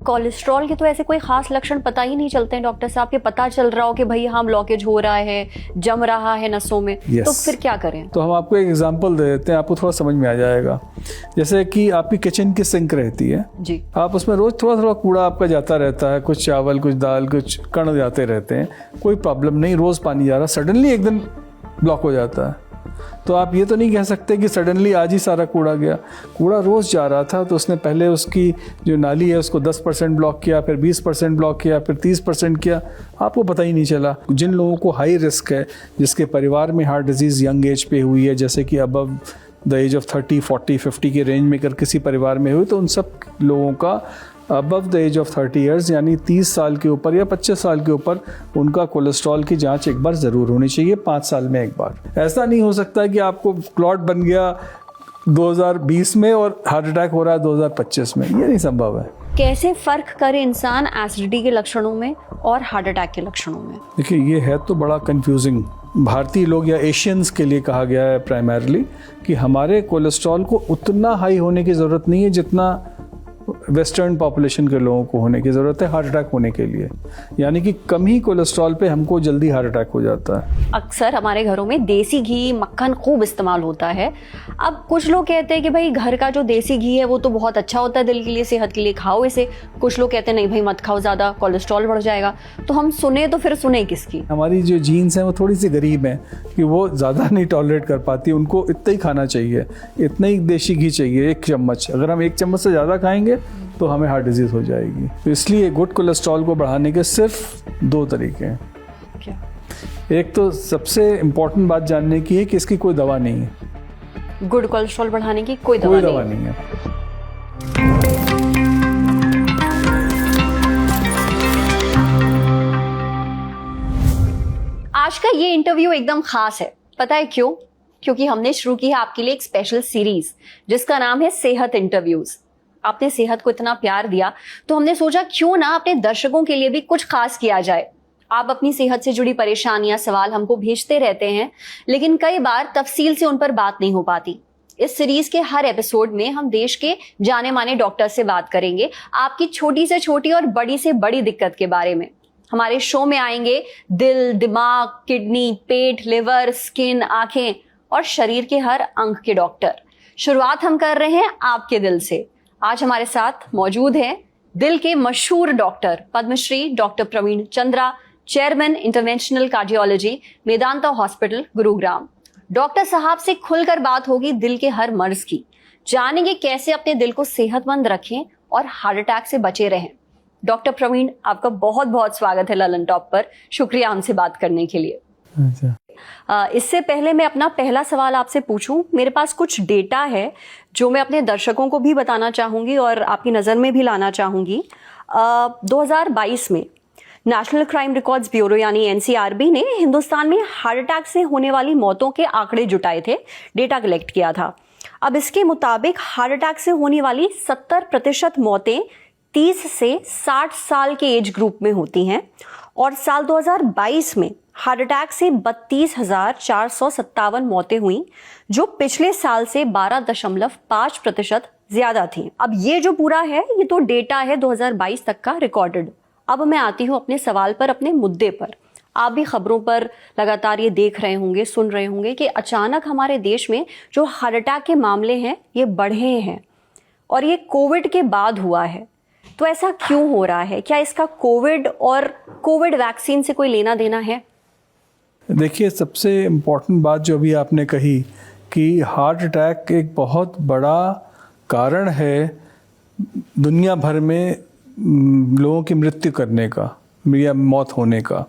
Cholesterol के तो ऐसे कोई खास लक्षण पता ही नहीं चलते हैं डॉक्टर साहब, कि पता चल रहा हो कि भाई हाँ ब्लॉकेज हो रहा है, जम रहा है नसों में, तो फिर क्या करें? तो हम आपको एक एग्जांपल दे देते हैं, आपको थोड़ा समझ में आ जाएगा। जैसे कि आपकी किचन की सिंक रहती है जी, आप उसमें रोज थोड़ा थोड़ा कूड़ा आपका जाता रहता है, कुछ चावल, कुछ दाल, कुछ कण जाते रहते हैं, कोई प्रॉब्लम नहीं, रोज पानी जा रहा, सडनली एक दिन ब्लॉक हो जाता है, तो आप ये तो नहीं कह सकते कि सडनली आज ही सारा कूड़ा गया। कूड़ा रोज़ जा रहा था, तो उसने पहले उसकी जो नाली है उसको 10% ब्लॉक किया, फिर 20% ब्लॉक किया, फिर 30% किया, आपको पता ही नहीं चला। जिन लोगों को हाई रिस्क है, जिसके परिवार में हार्ट डिजीज़ यंग एज पे हुई है, जैसे कि अबव द एज ऑफ 30, 40, 50 के रेंज में अगर किसी परिवार में हुई, तो उन सब लोगों का above the age of 30 years यानी 30 साल के ऊपर या 25 साल के ऊपर उनका कोलेस्ट्रॉल की जांच एक बार ज़रूर होनी चाहिए, 5 साल में एक बार। ऐसा नहीं हो सकता कि आपको क्लॉट बन गया 2020 में और हार्ट अटैक हो रहा है 2025 में, ये नहीं संभव है। कैसे फर्क करे इंसान एसिडिटी के लक्षणों में और हार्ट अटैक के लक्षणों में? देखिए, ये है तो बड़ा कंफ्यूजिंग। भारतीय लोग या एशियंस के लिए कहा गया है प्राइमरली कि हमारे कोलेस्ट्रॉल को उतना हाई होने की ज़रूरत नहीं है जितना वेस्टर्न पॉपुलेशन के लोगों को होने की ज़रूरत है हार्ट अटैक होने के लिए, यानी कि कम ही कोलेस्ट्रॉल पे हमको जल्दी हार्ट अटैक हो जाता है। अक्सर हमारे घरों में देसी घी, मक्खन खूब इस्तेमाल होता है। अब कुछ लोग कहते हैं कि भाई घर का जो देसी घी है वो तो बहुत अच्छा होता है दिल के लिए, सेहत के लिए, खाओ इसे। कुछ लोग कहते हैं नहीं भाई मत खाओ, ज़्यादा कोलेस्ट्रॉल बढ़ जाएगा। तो हम सुने तो फिर सुने किसकी? हमारी जो जीन्स हैं वो थोड़ी सी गरीब हैं कि वो ज़्यादा नहीं टॉलरेट कर पाती, उनको इतना ही खाना चाहिए, इतना ही देसी घी चाहिए, 1 चम्मच। अगर हम 1 चम्मच से ज़्यादा खाएंगे तो हमें हार्ट डिजीज़ हो जाएगी। तो इसलिए गुड कोलेस्ट्रॉल को बढ़ाने के सिर्फ 2 तरीके हैं। क्या? एक तो सबसे इम्पोर्टेंट बात जानने की है कि इसकी कोई दवा नहीं है। गुड कोलेस्ट्रॉल बढ़ाने की कोई दवा नहीं है। आज का ये इंटरव्यू एकदम खास है, पता है क्यों? क्योंकि हमने शुरू की है आपके लिए एक स्पेशल सीरीज जिसका नाम है सेहत इंटरव्यूज। आपने सेहत को इतना प्यार दिया तो हमने सोचा क्यों ना अपने दर्शकों के लिए भी कुछ खास किया जाए। आप अपनी सेहत से जुड़ी परेशानियां, सवाल हमको भेजते रहते हैं, लेकिन कई बार तफसील से उन पर बात नहीं हो पाती। इस सीरीज के हर एपिसोड में हम देश के जाने माने डॉक्टर से बात करेंगे आपकी छोटी से छोटी और बड़ी से बड़ी दिक्कत के बारे में। हमारे शो में आएंगे दिल, दिमाग, किडनी, पेट, लिवर, स्किन, आंखें और शरीर के हर अंग के डॉक्टर। शुरुआत हम कर रहे हैं आपके दिल से। आज हमारे साथ मौजूद हैं दिल के मशहूर doctor, Padmashri doctor Praveen Chandra, chairman interventional cardiology, Medanta hospital, Gurugram. Doctor साहब से खुलकर बात होगी दिल के हर मर्ज की। जानेंगे कैसे अपने दिल को सेहतमंद रखें और हार्ट अटैक से बचे रहें। डॉक्टर प्रवीण, आपका बहुत बहुत स्वागत है ललन टॉप पर। शुक्रिया हमसे बात करने के लिए। अच्छा। इससे पहले मैं अपना पहला सवाल आपसे पूछूं, मेरे पास कुछ डेटा है जो मैं अपने दर्शकों को भी बताना चाहूंगी और आपकी नज़र में भी लाना चाहूंगी। 2022 में नेशनल क्राइम रिकॉर्ड्स ब्यूरो यानी एनसीआरबी ने हिंदुस्तान में हार्ट अटैक से होने वाली मौतों के आंकड़े जुटाए थे, डेटा कलेक्ट किया था। अब इसके मुताबिक हार्ट अटैक से होने वाली 70% मौतें 30 से 60 साल के एज ग्रुप में होती हैं और साल 2022 में हार्ट अटैक से 32,457 मौतें हुई, जो पिछले साल से 12.5% ज्यादा थी। अब ये जो पूरा है ये तो डेटा है 2022 तक का रिकॉर्डेड। अब मैं आती हूँ अपने सवाल पर, अपने मुद्दे पर। आप भी खबरों पर लगातार ये देख रहे होंगे, सुन रहे होंगे कि अचानक हमारे देश में जो हार्ट अटैक के मामले हैं ये बढ़े हैं और ये कोविड के बाद हुआ है। तो ऐसा क्यों हो रहा है? क्या इसका कोविड और कोविड वैक्सीन से कोई लेना देना है? देखिए, सबसे इम्पोर्टेंट बात जो अभी आपने कही कि हार्ट अटैक एक बहुत बड़ा कारण है दुनिया भर में लोगों की मृत्यु करने का या मौत होने का।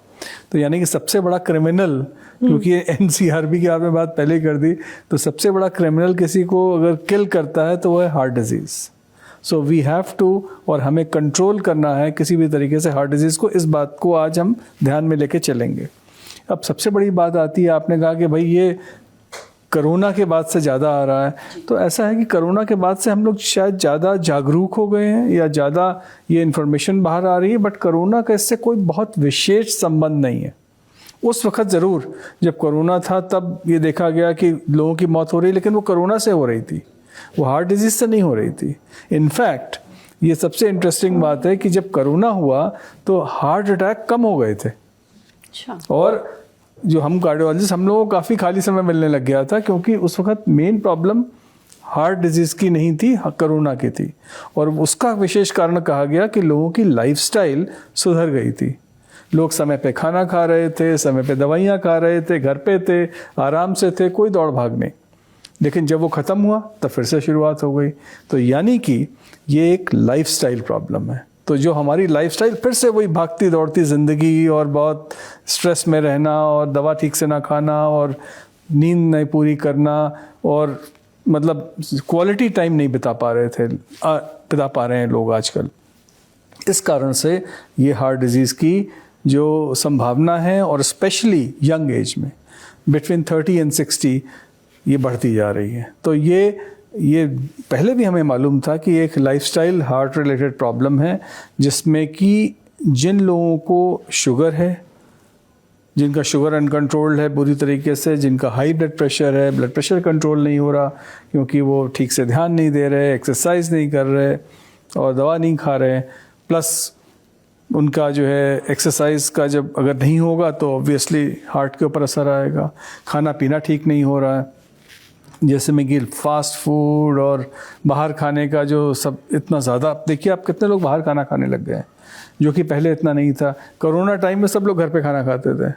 तो यानी कि सबसे बड़ा क्रिमिनल, क्योंकि एनसीआरबी की आपने बात पहले कर दी, तो सबसे बड़ा क्रिमिनल किसी को अगर किल करता है तो वो है heart disease. So we have to, और हमें कंट्रोल करना है किसी भी तरीके से हार्ट डिजीज़ को। इस बात को आज हम ध्यान में लेके चलेंगे। अब सबसे बड़ी बात आती है, आपने कहा कि भाई ये कोरोना के बाद से ज़्यादा आ रहा है। तो ऐसा है कि कोरोना के बाद से हम लोग शायद ज़्यादा जागरूक हो गए हैं या ज़्यादा ये इन्फॉर्मेशन बाहर आ रही है, बट कोरोना का इससे कोई बहुत विशेष संबंध नहीं है। उस वक्त ज़रूर जब कोरोना था तब ये देखा गया कि लोगों की मौत हो रही, लेकिन वो कोरोना से हो रही थी। वो हार्ट डिजीज से नहीं हो रही थी। इनफैक्ट ये सबसे इंटरेस्टिंग बात है कि जब कोरोना हुआ तो हार्ट अटैक कम हो गए थे। अच्छा। और जो हम कार्डियोलॉजिस्ट, हम लोगों को काफ़ी खाली समय मिलने लग गया था, क्योंकि उस वक्त मेन प्रॉब्लम हार्ट डिजीज़ की नहीं थी, कोरोना की थी। और उसका विशेष कारण कहा गया कि लोगों की लाइफस्टाइल सुधर गई थी। लोग समय पे खाना खा रहे थे, समय पे दवाइयाँ खा रहे थे, घर पे थे, आराम से थे, कोई दौड़ भाग नहीं। लेकिन जब वो ख़त्म हुआ तो फिर से शुरुआत हो गई। तो यानी कि ये एक लाइफस्टाइल प्रॉब्लम है। तो जो हमारी लाइफस्टाइल फिर से वही भागती दौड़ती ज़िंदगी और बहुत स्ट्रेस में रहना और दवा ठीक से ना खाना और नींद नहीं पूरी करना और मतलब क्वालिटी टाइम नहीं बिता पा रहे हैं लोग आजकल। इस कारण से ये हार्ट डिजीज़ की जो संभावना है, और स्पेशली यंग एज में बिटवीन 30 एंड 60 ये बढ़ती जा रही है। तो ये पहले भी हमें मालूम था कि एक लाइफस्टाइल हार्ट रिलेटेड प्रॉब्लम है, जिसमें कि जिन लोगों को शुगर है, जिनका शुगर अनकंट्रोल्ड है बुरी तरीके से, जिनका हाई ब्लड प्रेशर है, ब्लड प्रेशर कंट्रोल नहीं हो रहा क्योंकि वो ठीक से ध्यान नहीं दे रहे, एक्सरसाइज नहीं कर रहे और दवा नहीं खा रहे, प्लस उनका जो है एक्सरसाइज का जब अगर नहीं होगा तो ऑब्वियसली हार्ट के ऊपर असर आएगा। खाना पीना ठीक नहीं हो रहा है, जैसे में कि फास्ट फूड और बाहर खाने का जो सब इतना ज़्यादा, देखिए आप कितने लोग बाहर खाना खाने लग गए हैं, जो कि पहले इतना नहीं था। कोरोना टाइम में सब लोग घर पे खाना खाते थे।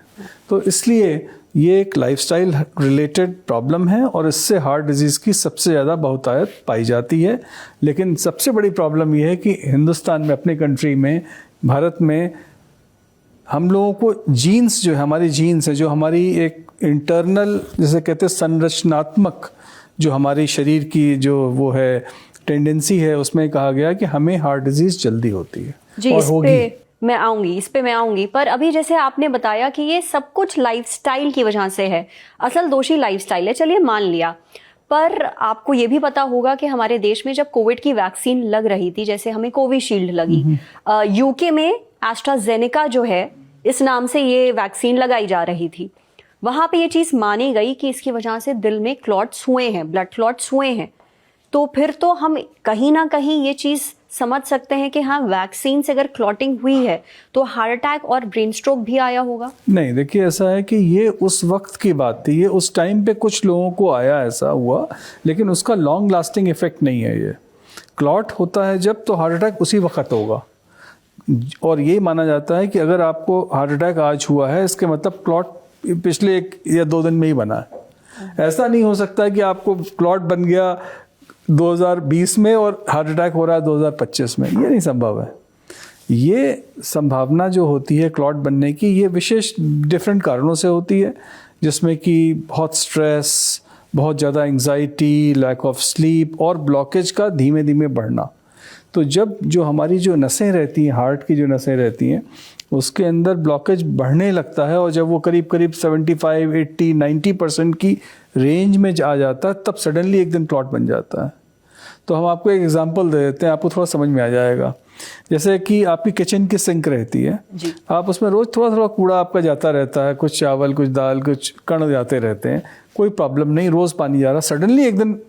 तो इसलिए ये एक लाइफस्टाइल रिलेटेड प्रॉब्लम है और इससे हार्ट डिजीज़ की सबसे ज़्यादा बहुतायत पाई जाती है। लेकिन सबसे बड़ी प्रॉब्लम ये है कि हिंदुस्तान में, अपने कंट्री में, भारत में, हम लोगों को जीन्स जो है, हमारी जीन्स है, जो हमारी एक इंटरनल जिसे कहते हैं संरचनात्मक जो हमारी शरीर की जो वो है टेंडेंसी है, उसमें कहा गया कि हमें हार्ट डिजीज़ जल्दी होती है। जी, और इस पे मैं आऊंगी। पर अभी जैसे आपने बताया कि ये सब कुछ लाइफस्टाइल की वजह से है, असल दोषी लाइफस्टाइल है, चलिए मान लिया। पर आपको ये भी पता होगा कि हमारे देश में जब कोविड की वैक्सीन लग रही थी, जैसे हमें कोविशील्ड लगी, यूके में एस्ट्राजेनेका जो है इस नाम से ये वैक्सीन लगाई जा रही थी, वहां पे ये चीज मानी गई कि इसकी वजह से दिल में क्लॉट्स हुए हैं, ब्लड क्लॉट्स हुए हैं। तो फिर तो हम कहीं ना कहीं ये चीज समझ सकते हैं कि हाँ, वैक्सीन से अगर क्लॉटिंग हुई है तो हार्ट अटैक और ब्रेन स्ट्रोक भी आया होगा। नहीं, देखिए ऐसा है कि ये उस वक्त की बात थी, ये उस टाइम पे कुछ लोगों को आया, ऐसा हुआ, लेकिन उसका लॉन्ग लास्टिंग इफेक्ट नहीं है। ये क्लॉट होता है जब, तो हार्ट अटैक उसी वक्त होगा। और ये माना जाता है कि अगर आपको हार्ट अटैक आज हुआ है, इसके मतलब क्लॉट पिछले 1 या 2 दिन में ही बना है। ऐसा नहीं हो सकता है कि आपको क्लॉट बन गया 2020 में और हार्ट अटैक हो रहा है 2025 में, ये नहीं संभव है। ये संभावना जो होती है क्लॉट बनने की, ये विशेष डिफरेंट कारणों से होती है, जिसमें कि बहुत स्ट्रेस, बहुत ज़्यादा एंग्जाइटी, लैक ऑफ स्लीप और ब्लॉकेज का धीमे धीमे बढ़ना। तो जब जो हमारी जो नसें रहती हैं, हार्ट की जो नसें रहती हैं, उसके अंदर ब्लॉकेज बढ़ने लगता है, और जब वो करीब करीब 75, 80, 90% की रेंज में आ जाता है, तब सडनली एक दिन क्लॉट बन जाता है। तो हम आपको एक एग्जांपल दे देते हैं, आपको थोड़ा समझ में आ जाएगा। जैसे कि आपकी किचन की सिंक रहती है जी। आप उसमें रोज़ थोड़ा थोड़ा कूड़ा आपका जाता रहता है, कुछ चावल, कुछ दाल, कुछ कण जाते रहते हैं, कोई प्रॉब्लम नहीं, रोज़ पानी जा रहा, सडनली एक दिन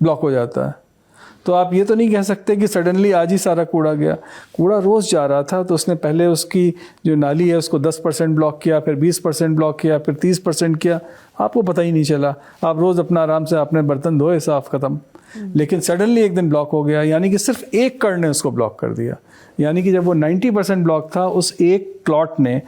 ब्लॉक हो जाता है। तो आप ये तो नहीं कह सकते कि सडनली आज ही सारा कूड़ा गया। कूड़ा रोज़ जा रहा था, तो उसने पहले उसकी जो नाली है उसको 10% ब्लॉक किया, फिर 20% ब्लॉक किया, फिर 30% किया, आपको पता ही नहीं चला। आप रोज़ अपना आराम से आपने बर्तन धोए, साफ ख़त्म। लेकिन सडनली एक दिन ब्लॉक हो गया, यानी कि सिर्फ एक कण ने उसको ब्लॉक कर दिया। यानी कि जब वो 90% ब्लॉक था, उस एक क्लॉट ने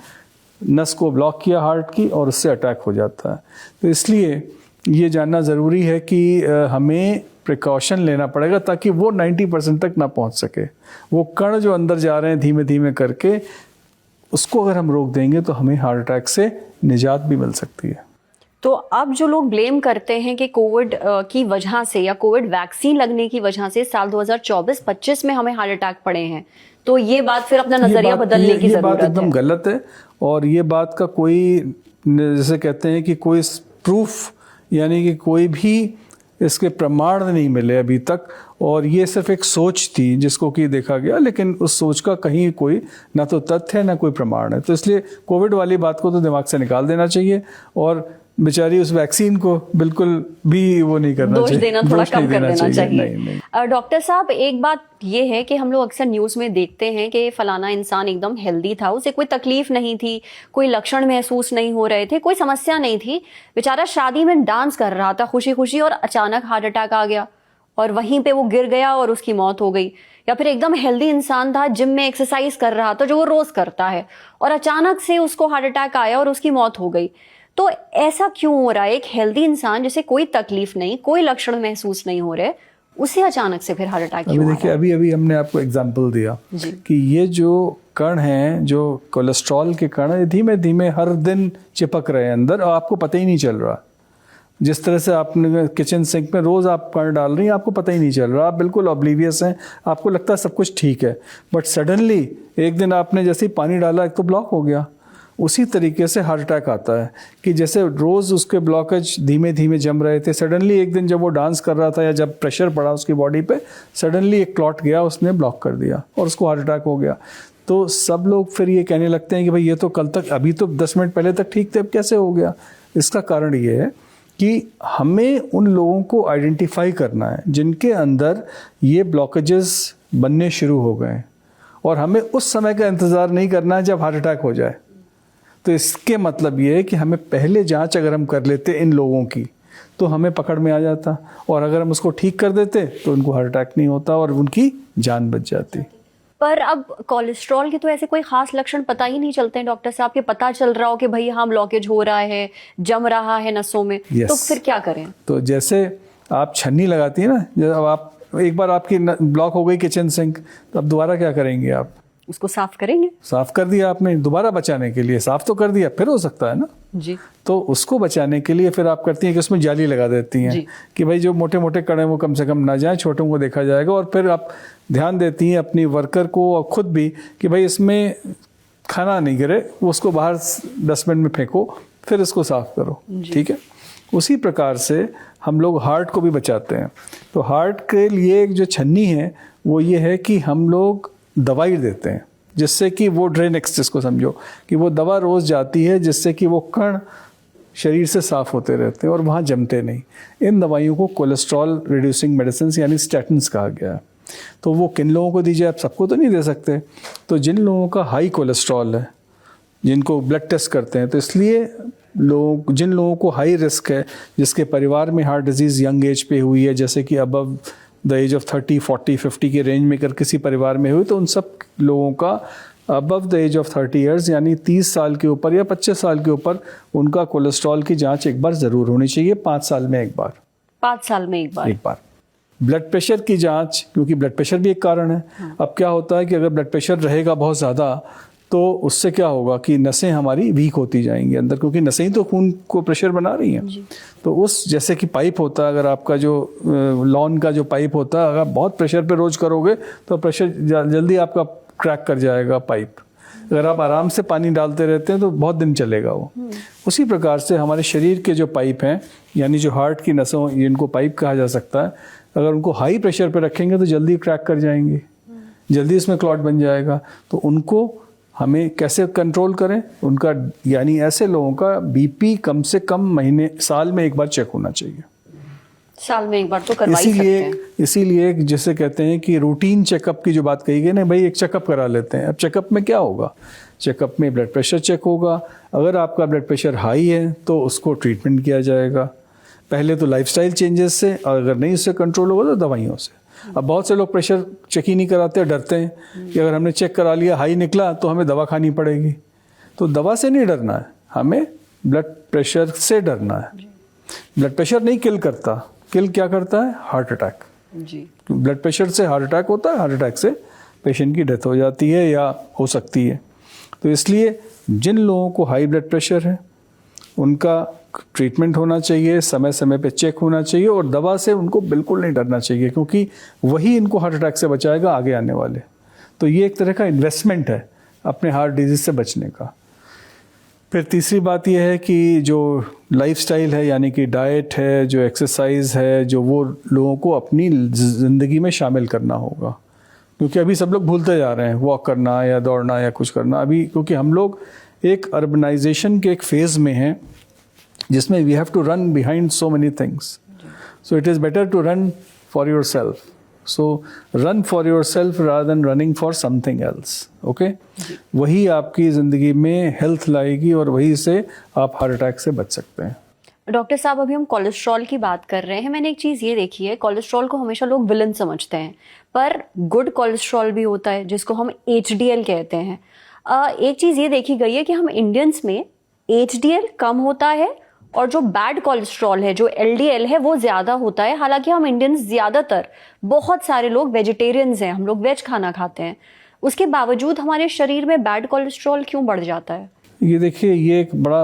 नस को ब्लॉक किया हार्ट की, और उससे अटैक हो जाता है। तो इसलिए ये जानना ज़रूरी है कि हमें प्रिकॉशन लेना पड़ेगा ताकि वो 90% तक ना पहुंच सके। वो कण जो अंदर जा रहे हैं धीमे धीमे करके, उसको अगर हम रोक देंगे तो हमें हार्ट अटैक से निजात भी मिल सकती है। तो अब जो लोग ब्लेम करते हैं कि कोविड की वजह से या कोविड वैक्सीन लगने की वजह से साल 2024-25 में हमें हार्ट अटैक पड़े हैं, तो ये बात फिर अपना नजरिया बदलने की जरूरत है। ये बात एकदम गलत है, और ये बात का कोई, जैसे कहते हैं कि कोई प्रूफ, यानी कि कोई भी इसके प्रमाण नहीं मिले अभी तक, और ये सिर्फ एक सोच थी जिसको कि देखा गया, लेकिन उस सोच का कहीं कोई ना तो तथ्य है ना कोई प्रमाण है। तो इसलिए कोविड वाली बात को तो दिमाग से निकाल देना चाहिए, और बेचारी उस वैक्सीन को बिल्कुल भी वो नहीं करना दोष चाहिए, देना थोड़ा दोष कम नहीं कर देना देना चाहिए। नहीं नहीं। डॉक्टर साहब, एक बात ये है कि हम लोग अक्सर न्यूज़ में देखते हैं कि फलाना इंसान एकदम हेल्दी था, उसे कोई तकलीफ नहीं थी, कोई लक्षण महसूस नहीं हो रहे थे, कोई समस्या नहीं थी, बेचारा शादी में डांस कर रहा था खुशी खुशी और अचानक हार्ट अटैक आ गया और वहीं पे वो गिर गया और उसकी मौत हो गई। या फिर एकदम हेल्दी इंसान था, जिम में एक्सरसाइज कर रहा था जो वो रोज करता है, और अचानक से उसको हार्ट अटैक आया और उसकी मौत हो गई। तो ऐसा क्यों हो रहा है? एक हेल्दी इंसान जिसे कोई तकलीफ नहीं, कोई लक्षण महसूस नहीं हो रहे, उसे अचानक से फिर हार्ट अटैक क्यों आ रहा है? देखिए, अभी हमने आपको एग्जांपल दिया जी। कि ये जो कण हैं, जो कोलेस्ट्रॉल के कण हैं, धीमे धीमे हर दिन चिपक रहे हैं अंदर और आपको पता ही नहीं चल रहा। जिस तरह से आपने किचन सिंक में रोज़ आप कण डाल रही हैं, आपको पता ही नहीं चल रहा, आप बिल्कुल ऑब्लिवियस हैं, आपको लगता है सब कुछ ठीक है, बट सडनली एक दिन आपने जैसे ही पानी डाला, एक तो ब्लॉक हो गया। उसी तरीके से हार्ट अटैक आता है कि जैसे रोज़ उसके ब्लॉकेज धीमे धीमे जम रहे थे, सडनली एक दिन जब वो डांस कर रहा था या जब प्रेशर पड़ा उसकी बॉडी पे, सडनली एक क्लॉट गया, उसने ब्लॉक कर दिया और उसको हार्ट अटैक हो गया। तो सब लोग फिर ये कहने लगते हैं कि भाई ये तो कल तक, अभी तो 10 मिनट पहले तक ठीक थे, अब कैसे हो गया? इसका कारण ये है कि हमें उन लोगों को आइडेंटिफाई करना है जिनके अंदर ये ब्लॉकेजेस बनने शुरू हो गए, और हमें उस समय का इंतज़ार नहीं करना है जब हार्ट अटैक हो जाए। तो इसके मतलब ये है कि हमें पहले जांच अगर हम कर लेते इन लोगों की, तो हमें पकड़ में आ जाता, और अगर हम उसको ठीक कर देते तो उनको हार्ट अटैक नहीं होता और उनकी जान बच जाती। पर अब कोलेस्ट्रॉल के तो ऐसे कोई खास लक्षण पता ही नहीं चलते हैं डॉक्टर साहब, के पता चल रहा हो कि भाई हाँ ब्लॉकेज हो रहा है, जम रहा है नसों में, Yes. तो फिर क्या करें? तो जैसे आप छन्नी लगाती है ना, जब आप एक बार आपकी ब्लॉक हो गई किचन सिंक, तो अब दोबारा क्या करेंगे? आप उसको साफ करेंगे। साफ कर दिया आपने, दोबारा बचाने के लिए साफ तो कर दिया, फिर हो सकता है ना जी। तो उसको बचाने के लिए फिर आप करती हैं कि उसमें जाली लगा देती हैं कि भाई जो मोटे मोटे कण हैं वो कम से कम ना जाएं, छोटों को देखा जाएगा। और फिर आप ध्यान देती हैं अपनी वर्कर को और खुद भी कि भाई इसमें खाना नहीं गिरे, उसको बाहर डस्टबिन में फेंको, फिर इसको साफ करो। ठीक है। उसी प्रकार से हम लोग हार्ट को भी बचाते हैं। तो हार्ट के लिए एक जो छन्नी है वो ये है कि हम लोग दवाई देते हैं, जिससे कि वो ड्रेनेक्स, जिसको समझो कि वो दवा रोज़ जाती है, जिससे कि वो कण शरीर से साफ होते रहते हैं और वहाँ जमते नहीं। इन दवाइयों को कोलेस्ट्रॉल रिड्यूसिंग मेडिसिन यानी स्टैटिन्स कहा गया है। तो वो किन लोगों को दीजिए? आप सबको तो नहीं दे सकते। तो जिन लोगों का हाई कोलेस्ट्रॉल है, जिनको ब्लड टेस्ट करते हैं, तो इसलिए जिन लोगों को हाई रिस्क है, जिसके परिवार में हार्ट डिजीज़ यंग एज पे हुई है, जैसे कि अबव द एज ऑफ 30, 40, 50 के रेंज में अगर किसी परिवार में हुई, तो उन सब लोगों का above the age of 30 years यानी 30 साल के ऊपर या 25 साल के ऊपर उनका कोलेस्ट्रॉल की जांच एक बार ज़रूर होनी चाहिए, 5 साल में एक बार। 5 साल में एक बार। ब्लड प्रेशर की जांच, क्योंकि ब्लड प्रेशर भी एक कारण है। अब क्या होता है कि अगर ब्लड प्रेशर रहेगा बहुत ज़्यादा, तो उससे क्या होगा कि नसें हमारी वीक होती जाएंगी अंदर, क्योंकि नसें ही तो खून को प्रेशर बना रही हैं। तो उस जैसे कि पाइप होता है, अगर आपका जो लॉन का जो पाइप होता है, अगर बहुत प्रेशर पे रोज करोगे तो प्रेशर जल्दी आपका क्रैक कर जाएगा पाइप। अगर आप आराम से पानी डालते रहते हैं तो बहुत दिन चलेगा वो। उसी प्रकार से हमारे शरीर के जो पाइप हैं, यानी जो हार्ट की नसों, इनको पाइप कहा जा सकता है, अगर उनको हाई प्रेशर पे रखेंगे तो जल्दी क्रैक कर जाएंगे, जल्दी इसमें क्लॉट बन जाएगा। तो उनको हमें कैसे कंट्रोल करें उनका, यानी ऐसे लोगों का बीपी कम से कम साल में एक बार चेक होना चाहिए। साल में एक बार तो करवा ही सकते हैं। इसीलिए जैसे कहते हैं कि रूटीन चेकअप की जो बात कही गई ना, भाई एक चेकअप करा लेते हैं। अब चेकअप में क्या होगा? चेकअप में ब्लड प्रेशर चेक होगा। अगर आपका ब्लड प्रेशर हाई है तो उसको ट्रीटमेंट किया जाएगा, पहले तो लाइफस्टाइल चेंजेस से, और अगर नहीं उससे कंट्रोल होगा तो दवाइयों से। अब बहुत से लोग प्रेशर चेक ही नहीं कराते, डरते हैं कि अगर हमने चेक करा लिया, हाई निकला तो हमें दवा खानी पड़ेगी। तो दवा से नहीं डरना है, हमें ब्लड प्रेशर से डरना है। ब्लड प्रेशर नहीं किल करता, किल क्या करता है? Heart attack. जी। ब्लड प्रेशर से हार्ट अटैक होता है, हार्ट अटैक से पेशेंट की डेथ हो जाती है या हो सकती है। तो इसलिए जिन लोगों को हाई ब्लड प्रेशर है उनका ट्रीटमेंट होना चाहिए, समय समय पे चेक होना चाहिए, और दवा से उनको बिल्कुल नहीं डरना चाहिए, क्योंकि वही इनको हार्ट अटैक से बचाएगा आगे आने वाले। तो ये एक तरह का इन्वेस्टमेंट है अपने हार्ट डिजीज से बचने का। फिर तीसरी बात यह है कि जो लाइफस्टाइल है, यानी कि डाइट है, जो एक्सरसाइज है, जो वो लोगों को अपनी ज़िंदगी में शामिल करना होगा। क्योंकि अभी सब लोग भूलते जा रहे हैं वॉक करना या दौड़ना या कुछ करना अभी, क्योंकि हम लोग एक अर्बनाइजेशन के एक फेज़ में हैं जिसमें we have to run behind so many things. So it is better to run for yourself. So run for yourself rather than running for something else. Okay, वही आपकी ज़िंदगी में health लाएगी और वही से आप हार्ट अटैक से बच सकते हैं. डॉक्टर साहब, अभी हम कोलेस्ट्रॉल की बात कर रहे हैं. मैंने एक चीज़ ये देखी है, कोलेस्ट्रॉल को हमेशा लोग विलन समझते हैं, पर गुड कोलेस्ट्रॉल भी होता है जिसको हम HDL कहते हैं. एक चीज़ ये देखी गई है कि हम इंडियंस में HDL कम होता है और जो बैड कोलेस्ट्रॉल है, जो LDL है, वो ज़्यादा होता है. हालांकि हम इंडियंस ज़्यादातर, बहुत सारे लोग वेजिटेरियंस हैं, हम लोग वेज खाना खाते हैं, उसके बावजूद हमारे शरीर में बैड कोलेस्ट्रॉल क्यों बढ़ जाता है? ये देखिए, ये एक बड़ा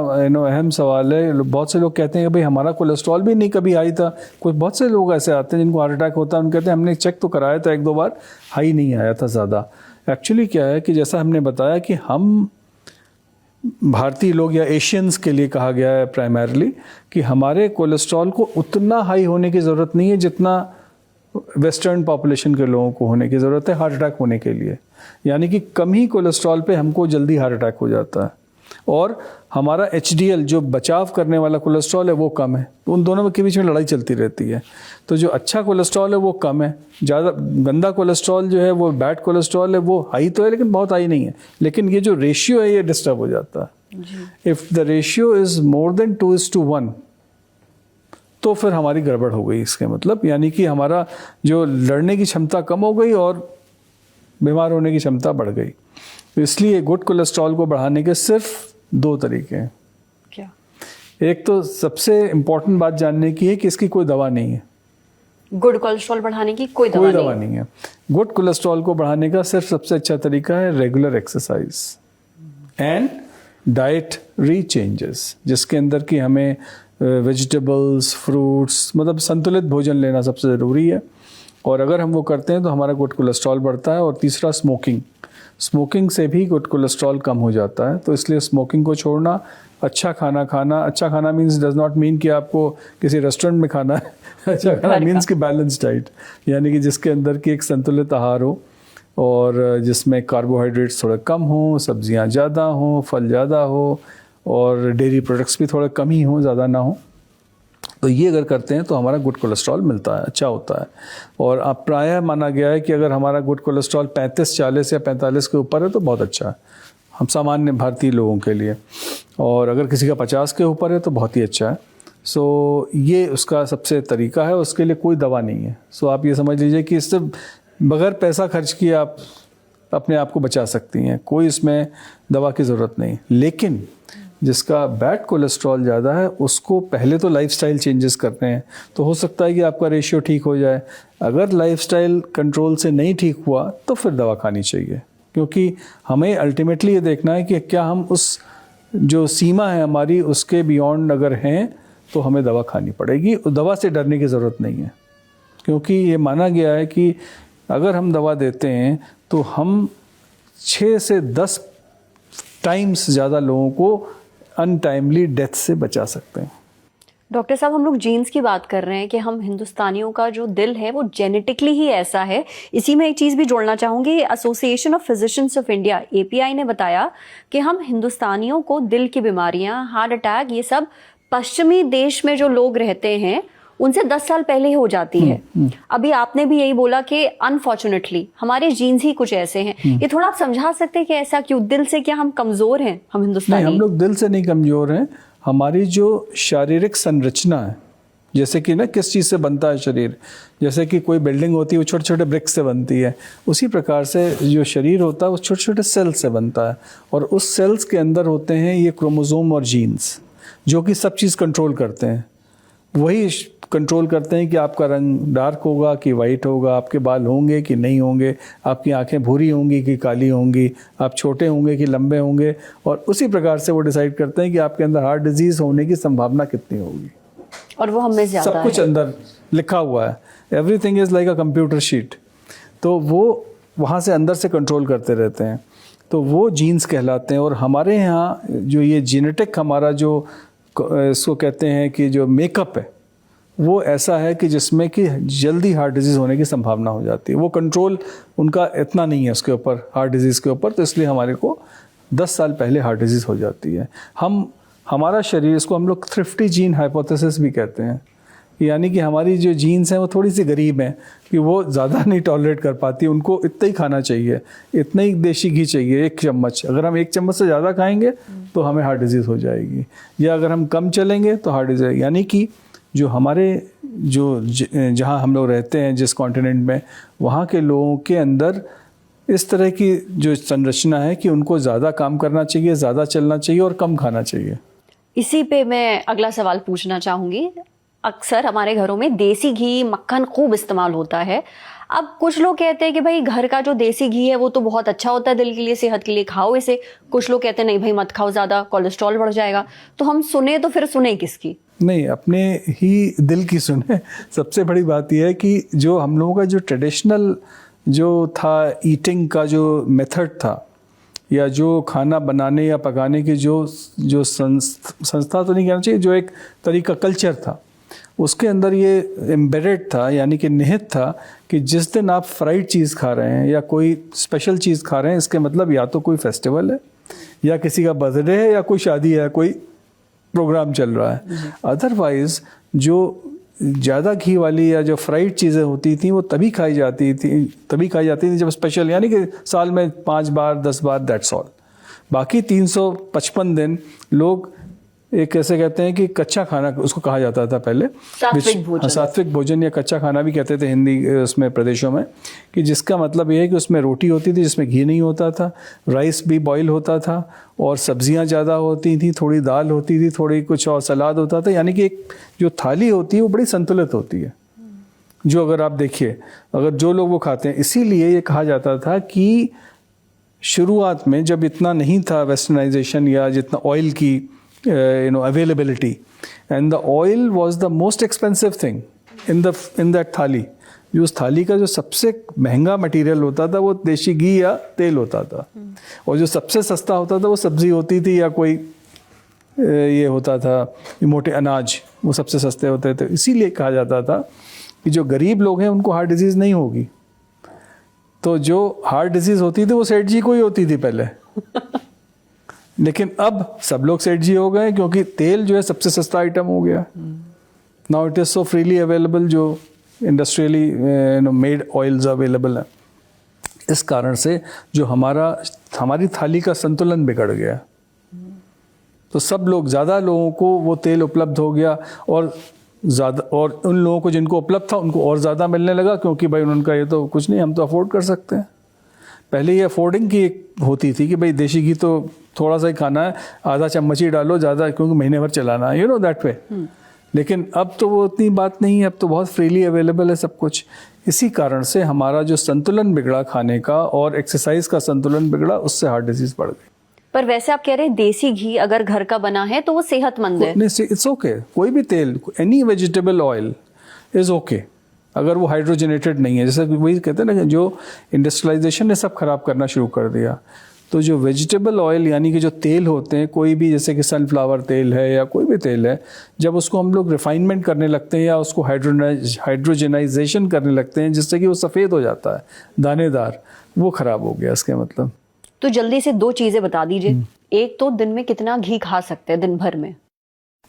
अहम सवाल है. बहुत से लोग कहते हैं कि भाई हमारा कोलेस्ट्रॉल भी नहीं कभी हाई था. कुछ बहुत से लोग ऐसे आते हैं जिनको हार्ट अटैक होता है, उन कहते हैं हमने चेक तो कराया था 1-2 बार, हाई नहीं आया था ज़्यादा. एक्चुअली क्या है कि जैसा हमने बताया कि हम भारतीय लोग या एशियंस के लिए कहा गया है प्राइमरली कि हमारे कोलेस्ट्रॉल को उतना हाई होने की ज़रूरत नहीं है जितना वेस्टर्न पॉपुलेशन के लोगों को होने की ज़रूरत है हार्ट अटैक होने के लिए. यानी कि कम ही कोलेस्ट्रॉल पे हमको जल्दी हार्ट अटैक हो जाता है. और हमारा HDL जो बचाव करने वाला कोलेस्ट्रॉल है वो कम है. तो उन दोनों के बीच में लड़ाई चलती रहती है. तो जो अच्छा कोलेस्ट्रॉल है वो कम है, ज़्यादा गंदा कोलेस्ट्रॉल जो है वो बैड कोलेस्ट्रॉल है वो हाई तो है लेकिन बहुत हाई नहीं है. लेकिन ये जो रेशियो है ये डिस्टर्ब हो जाता है. If the ratio is more than 2:1 तो फिर हमारी गड़बड़ हो गई. इसके मतलब यानी कि हमारा जो लड़ने की क्षमता कम हो गई और बीमार होने की क्षमता बढ़ गई. तो इसलिए गुड कोलेस्ट्रॉल को बढ़ाने के सिर्फ 2 तरीके हैं. क्या? एक तो सबसे इम्पोर्टेंट बात जानने की है कि इसकी कोई दवा नहीं है. गुड कोलेस्ट्रॉल बढ़ाने की कोई दवा नहीं है. गुड कोलेस्ट्रॉल को बढ़ाने का सिर्फ सबसे अच्छा तरीका है regular exercise and dietary changes, जिसके अंदर कि हमें वेजिटेबल्स, फ्रूट्स, मतलब संतुलित भोजन लेना सबसे ज़रूरी है. और अगर हम वो करते हैं तो हमारा गुड कोलेस्ट्रॉल बढ़ता है. और तीसरा स्मोकिंग से भी गुड कोलेस्ट्रॉल कम हो जाता है. तो इसलिए स्मोकिंग को छोड़ना, अच्छा खाना मीन्स डज नॉट मीन कि आपको किसी रेस्टोरेंट में खाना है. अच्छा खाना मीन्स कि बैलेंस डाइट, यानी कि जिसके अंदर की एक संतुलित आहार हो और जिसमें कार्बोहाइड्रेट्स थोड़ा कम हो, सब्जियां ज़्यादा हो, फल ज़्यादा हो और डेयरी प्रोडक्ट्स भी थोड़ा कम ही हो, ज़्यादा ना हो. तो ये अगर करते हैं तो हमारा गुड कोलेस्ट्रॉल मिलता है, अच्छा होता है. और अब प्रायः माना गया है कि अगर हमारा गुड कोलेस्ट्रॉल 35, 40 या 45 के ऊपर है तो बहुत अच्छा है हम सामान्य भारतीय लोगों के लिए. और अगर किसी का 50 के ऊपर है तो बहुत ही अच्छा है. सो ये उसका सबसे तरीका है, उसके लिए कोई दवा नहीं है. सो आप ये समझ लीजिए कि इससे बगैर पैसा खर्च किए आप अपने आप को बचा सकती हैं, कोई इसमें दवा की ज़रूरत नहीं. लेकिन जिसका बैड कोलेस्ट्रॉल ज़्यादा है उसको पहले तो लाइफस्टाइल चेंजेस करने हैं. तो हो सकता है कि आपका रेशियो ठीक हो जाए. अगर लाइफस्टाइल कंट्रोल से नहीं ठीक हुआ तो फिर दवा खानी चाहिए, क्योंकि हमें अल्टीमेटली ये देखना है कि क्या हम उस जो सीमा है हमारी उसके बियॉन्ड अगर हैं तो हमें दवा खानी पड़ेगी. दवा से डरने की ज़रूरत नहीं है, क्योंकि ये माना गया है कि अगर हम दवा देते हैं तो हम 6 से 10 टाइम्स ज़्यादा लोगों को अनटाइमली डेथ से बचा सकते हैं. डॉक्टर साहब, हम लोग जीन्स की बात कर रहे हैं कि हम हिंदुस्तानियों का जो दिल है वो जेनेटिकली ही ऐसा है. इसी में एक चीज़ भी जोड़ना चाहूँगी. Association of physicians of India API ने बताया कि हम हिंदुस्तानियों को दिल की बीमारियां, हार्ट अटैक, ये सब पश्चिमी देश में जो लोग रहते हैं उनसे 10 साल पहले ही हो जाती है. अभी आपने भी यही बोला कि अनफॉर्चुनेटली हमारे जीन्स ही कुछ ऐसे हैं. ये थोड़ा आप समझा सकते हैं कि ऐसा क्यों? दिल से क्या हम कमज़ोर हैं हम हिंदुस्तानी? नहीं, हम लोग दिल से नहीं कमज़ोर हैं. हमारी जो शारीरिक संरचना है, जैसे कि ना किस चीज़ से बनता है शरीर, जैसे कि कोई बिल्डिंग होती है वो छोटे छोटे ब्रिक्स से बनती है, उसी प्रकार से जो शरीर होता है वो छोटे छोटे सेल्स से बनता है. और उस सेल्स के अंदर होते हैं ये क्रोमोसोम और जीन्स, जो कि सब चीज़ कंट्रोल करते हैं. वही कंट्रोल करते हैं कि आपका रंग डार्क होगा कि वाइट होगा, आपके बाल होंगे कि नहीं होंगे, आपकी आंखें भूरी होंगी कि काली होंगी, आप छोटे होंगे कि लंबे होंगे. और उसी प्रकार से वो डिसाइड करते हैं कि आपके अंदर हार्ट डिजीज़ होने की संभावना कितनी होगी. और वो हमें ज़्यादा सब कुछ अंदर लिखा हुआ है. Everything is like a computer sheet. तो वो वहाँ से अंदर से कंट्रोल करते रहते हैं. तो वो जीन्स कहलाते हैं. और हमारे यहाँ जो ये जेनेटिक हमारा जो इसको कहते हैं कि जो मेकअप है वो ऐसा है कि जिसमें कि जल्दी हार्ट डिजीज़ होने की संभावना हो जाती है. वो कंट्रोल उनका इतना नहीं है उसके ऊपर, हार्ट डिजीज़ के ऊपर. तो इसलिए हमारे को 10 साल पहले हार्ट डिजीज़ हो जाती है. हमारा शरीर, इसको हम लोग थ्रिफ्टी जीन हाइपोथेसिस भी कहते हैं, यानी कि हमारी जो जीन्स हैं वो थोड़ी सी गरीब हैं कि वो ज़्यादा नहीं टॉलरेट कर पाती, उनको इतना ही खाना चाहिए, इतना ही देसी घी चाहिए, 1 चम्मच। अगर हम 1 चम्मच से ज़्यादा खाएंगे तो हमें हार्ट डिजीज़ हो जाएगी, या अगर हम कम चलेंगे तो हार्ट डिजीज़। यानी कि जो हमारे जहाँ हम लोग रहते हैं, जिस कॉन्टिनेंट में, वहाँ के लोगों के अंदर इस तरह की जो संरचना है कि उनको ज़्यादा काम करना चाहिए, ज़्यादा चलना चाहिए और कम खाना चाहिए। इसी पे मैं अगला सवाल पूछना चाहूँगी। अक्सर हमारे घरों में देसी घी, मक्खन खूब इस्तेमाल होता है। अब कुछ लोग कहते हैं कि भाई घर का जो देसी घी है वो तो बहुत अच्छा होता है दिल के लिए, सेहत के लिए, खाओ इसे। कुछ लोग कहते हैं नहीं भाई मत खाओ, ज़्यादा कोलेस्ट्रॉल बढ़ जाएगा। तो हम सुने तो फिर सुने किसकी? नहीं, अपने ही दिल की सुने। सबसे बड़ी बात यह है कि जो हम लोगों का जो ट्रेडिशनल जो था ईटिंग का जो मेथड था, या जो खाना बनाने या पकाने की जो संस्था तो नहीं कहना चाहिए, जो एक तरीका कल्चर था, उसके अंदर ये एम्बेडेड था, यानी कि निहित था कि जिस दिन आप फ्राइड चीज़ खा रहे हैं या कोई स्पेशल चीज़ खा रहे हैं, इसके मतलब या तो कोई फेस्टिवल है, या किसी का बर्थडे है, या कोई शादी है, कोई प्रोग्राम चल रहा है। अदरवाइज जो ज़्यादा घी वाली या जो फ्राइड चीज़ें होती थी वो तभी खाई जाती थी जब स्पेशल, यानी कि साल में 5 बार 10 बार, दैट्स ऑल। बाकी 355 दिन लोग एक कैसे कहते हैं कि कच्चा खाना उसको कहा जाता था पहले, सात्विक भोजन या कच्चा खाना भी कहते थे हिंदी उसमें प्रदेशों में, कि जिसका मतलब ये है कि उसमें रोटी होती थी जिसमें घी नहीं होता था, राइस भी बॉईल होता था, और सब्जियां ज़्यादा होती थी, थोड़ी दाल होती थी, थोड़ी कुछ और सलाद होता था, यानी कि एक जो थाली होती है वो बड़ी संतुलित होती है। जो अगर आप देखिए, अगर जो लोग वो खाते हैं, इसीलिए ये कहा जाता था कि शुरुआत में जब इतना नहीं था वेस्टर्नाइजेशन या जितना ऑयल की availability, and the oil was the most expensive thing in that थाली। जो उस थाली का जो सबसे महंगा मटेरियल होता था वो देशी घी या तेल होता था, और जो सबसे सस्ता होता था वो सब्जी होती थी या कोई ये होता था मोटे अनाज, वो सबसे सस्ते होते थे। इसीलिए कहा जाता था कि जो गरीब लोग हैं उनको हार्ट डिजीज़ नहीं होगी। तो जो हार्ट डिजीज़ होती थी वो सेठ जी को ही होती थी पहले। लेकिन अब सब लोग सेठ जी हो गए, क्योंकि तेल जो है सबसे सस्ता आइटम हो गया। Now it is so freely available, जो इंडस्ट्रियली मेड ऑयल्स अवेलेबल हैं। इस कारण से जो हमारी थाली का संतुलन बिगड़ गया, तो सब लोग, ज़्यादा लोगों को वो तेल उपलब्ध हो गया, और ज़्यादा, और उन लोगों को जिनको उपलब्ध था उनको और ज़्यादा मिलने लगा, क्योंकि भाई उनका ये तो कुछ नहीं, हम तो अफोर्ड कर सकते हैं। पहले ये अफोर्डिंग की एक होती थी कि भाई देशी घी तो थोड़ा सा ही खाना है, आधा चम्मच ही डालो ज़्यादा, क्योंकि महीने भर चलाना है, दैट वे। लेकिन अब तो वो उतनी बात नहीं है, अब तो बहुत फ्रीली अवेलेबल है सब कुछ। इसी कारण से हमारा जो संतुलन बिगड़ा खाने का और एक्सरसाइज का संतुलन बिगड़ा, उससे हार्ट डिजीज बढ़ गई। पर वैसे आप कह रहे हैं देसी घी अगर घर का बना है तो वो सेहतमंद है। इट्स ओके, कोई भी तेल, any vegetable oil is okay, अगर वो हाइड्रोजनेटेड नहीं है। जैसे वही कहते हैं ना, जो इंडस्ट्रियलाइजेशन ने सब खराब करना शुरू कर दिया, तो जो वेजिटेबल ऑयल यानी कि जो तेल होते हैं, कोई भी, जैसे कि सनफ्लावर तेल है या कोई भी तेल है, जब उसको हम लोग रिफाइनमेंट करने लगते हैं या उसको हाइड्रोजनाइजेशन करने लगते हैं, जिससे कि वो सफ़ेद हो जाता है, दानेदार, वो ख़राब हो गया इसके मतलब। तो जल्दी से 2 चीज़ें बता दीजिए। एक तो दिन में कितना घी खा सकते हैं दिन भर में?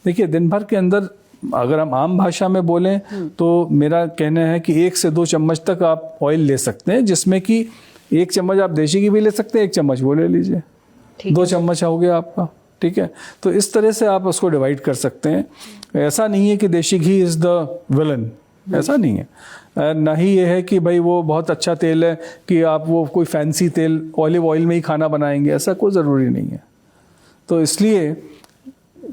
देखिए, दिन भर के अंदर अगर हम आम भाषा में बोलें तो मेरा कहना है कि 1 से 2 चम्मच तक आप ऑयल ले सकते हैं, जिसमें कि 1 चम्मच आप देशी घी भी ले सकते हैं, 1 चम्मच वो ले लीजिए, 2 चम्मच हो गया आपका, ठीक है। तो इस तरह से आप उसको डिवाइड कर सकते हैं। ऐसा नहीं है कि देशी घी इज़ द विलन, ऐसा नहीं है। ना ही ये है कि भाई वो बहुत अच्छा तेल है कि आप वो कोई फैंसी तेल ऑलिव ऑयल में ही खाना बनाएंगे, ऐसा कोई ज़रूरी नहीं है। तो इसलिए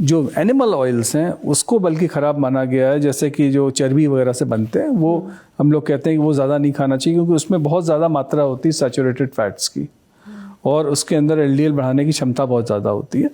जो एनिमल ऑयल्स हैं उसको बल्कि ख़राब माना गया है, जैसे कि जो चर्बी वगैरह से बनते हैं, वो हम लोग कहते हैं कि वो ज़्यादा नहीं खाना चाहिए, क्योंकि उसमें बहुत ज़्यादा मात्रा होती है सैचुरेटेड फैट्स की, और उसके अंदर एलडीएल बढ़ाने की क्षमता बहुत ज़्यादा होती है।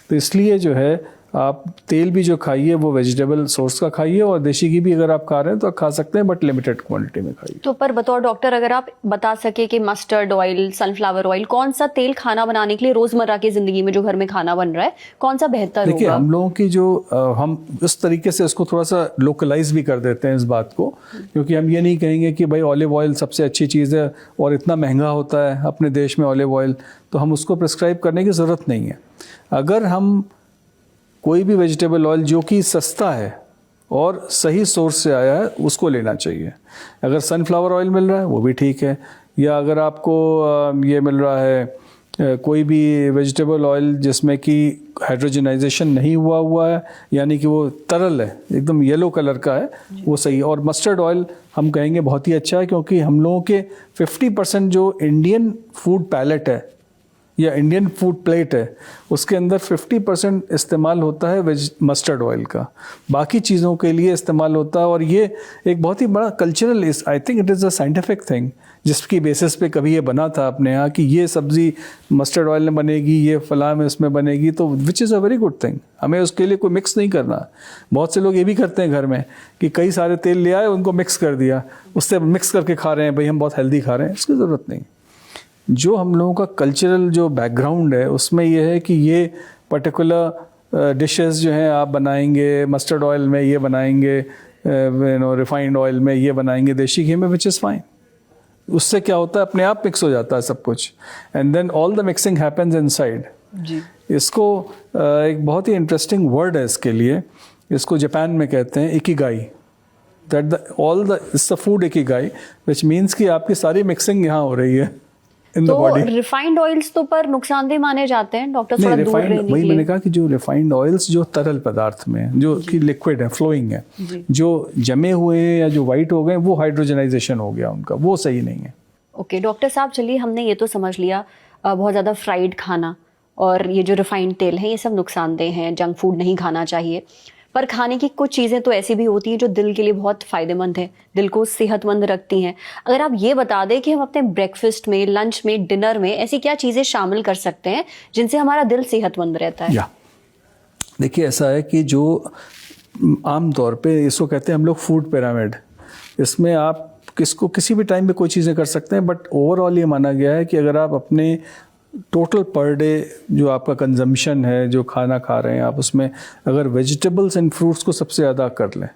तो इसलिए जो है आप तेल भी जो खाइए वो वेजिटेबल सोर्स का खाइए, और देशी घी भी अगर आप खा रहे हैं तो आप खा सकते हैं, बट लिमिटेड क्वांटिटी में खाइए। तो पर बतौर डॉक्टर अगर आप बता सके कि मस्टर्ड ऑयल, सनफ्लावर ऑयल, कौन सा तेल खाना बनाने के लिए रोजमर्रा की जिंदगी में जो घर में खाना बन रहा है, कौन सा बेहतर होगा? देखिए, हम लोगों की जो हम इस तरीके से इसको थोड़ा सा लोकलाइज भी कर देते हैं इस बात को, क्योंकि हम ये नहीं कहेंगे कि भाई ऑलिव ऑयल सबसे अच्छी चीज़ है और इतना महंगा होता है अपने देश में ऑलिव ऑयल, तो हम उसको प्रिस्क्राइब करने की ज़रूरत नहीं है। अगर हम कोई भी वेजिटेबल ऑयल जो कि सस्ता है और सही सोर्स से आया है उसको लेना चाहिए। अगर सनफ्लावर ऑयल मिल रहा है वो भी ठीक है, या अगर आपको ये मिल रहा है कोई भी वेजिटेबल ऑयल जिसमें कि हाइड्रोजनाइजेशन नहीं हुआ है, यानी कि वो तरल है, एकदम येलो कलर का है, वो सही है। और मस्टर्ड ऑयल हम कहेंगे बहुत ही अच्छा है, क्योंकि हम लोगों के 50% जो इंडियन फूड पैलेट है या इंडियन फूड प्लेट है उसके अंदर 50% इस्तेमाल होता है मस्टर्ड ऑयल का, बाकी चीज़ों के लिए इस्तेमाल होता है। और ये एक बहुत ही बड़ा cultural, I think it is a scientific thing, जिसकी बेसिस पे कभी ये बना था अपने यहाँ कि ये सब्ज़ी मस्टर्ड ऑयल में बनेगी, ये फलां में इसमें बनेगी, तो which is a very good thing. हमें उसके लिए कोई मिक्स नहीं करना। बहुत से लोग ये भी करते हैं घर में कि कई सारे तेल ले आए, उनको मिक्स कर दिया, उससे मिक्स करके खा रहे हैं, भाई हम बहुत हेल्दी खा रहे हैं, इसकी ज़रूरत नहीं। जो हम लोगों का कल्चरल जो बैकग्राउंड है उसमें यह है कि ये पर्टिकुलर डिशेस जो हैं आप बनाएंगे मस्टर्ड ऑयल में, ये बनाएंगे रिफाइंड ऑयल में, ये बनाएंगे देसी घी में, विच इज़ फाइन। उससे क्या होता है, अपने आप मिक्स हो जाता है सब कुछ, and then all the mixing happens inside. इसको एक बहुत ही इंटरेस्टिंग वर्ड है इसके लिए, इसको जापान में कहते हैं Ikigai, that it's the food Ikigai, which means कि आपकी सारी मिक्सिंग यहाँ हो रही है in the body. Refined oils तो पर नुकसानदेह माने जाते हैं डॉक्टर, थोड़ा दूर रहने के लिए। वही मैंने कहा कि जो रिफाइंड ऑयल्स जो तरल पदार्थ में जो कि लिक्विड है, फ्लोइंग है, जो जमे हुए हैं या जो वाइट हो गए वो हाइड्रोजनाइजेशन हो गया उनका, वो सही नहीं है। ओके डॉक्टर साहब, चलिए हमने ये तो समझ लिया बहुत ज़्यादा फ्राइड खाना और ये जो रिफाइंड तेल है ये सब नुकसानदेह हैं, जंक फूड नहीं खाना चाहिए। पर खाने की कुछ चीज़ें तो ऐसी भी होती हैं जो दिल के लिए बहुत फ़ायदेमंद हैं, दिल को सेहतमंद रखती हैं। अगर आप ये बता दें कि हम अपने ब्रेकफास्ट में, लंच में, डिनर में ऐसी क्या चीज़ें शामिल कर सकते हैं जिनसे हमारा दिल सेहतमंद रहता है? देखिए ऐसा है कि जो आम तौर पे इसको कहते हैं हम लोग फूड पिरामिड, इसमें आप किसको किसी भी टाइम पे कोई चीज़ें कर सकते हैं, बट ओवरऑल ये माना गया है कि अगर आप अपने टोटल पर डे जो आपका कंजम्पशन है, जो खाना खा रहे हैं आप, उसमें अगर वेजिटेबल्स एंड फ्रूट्स को सबसे ज़्यादा कर लें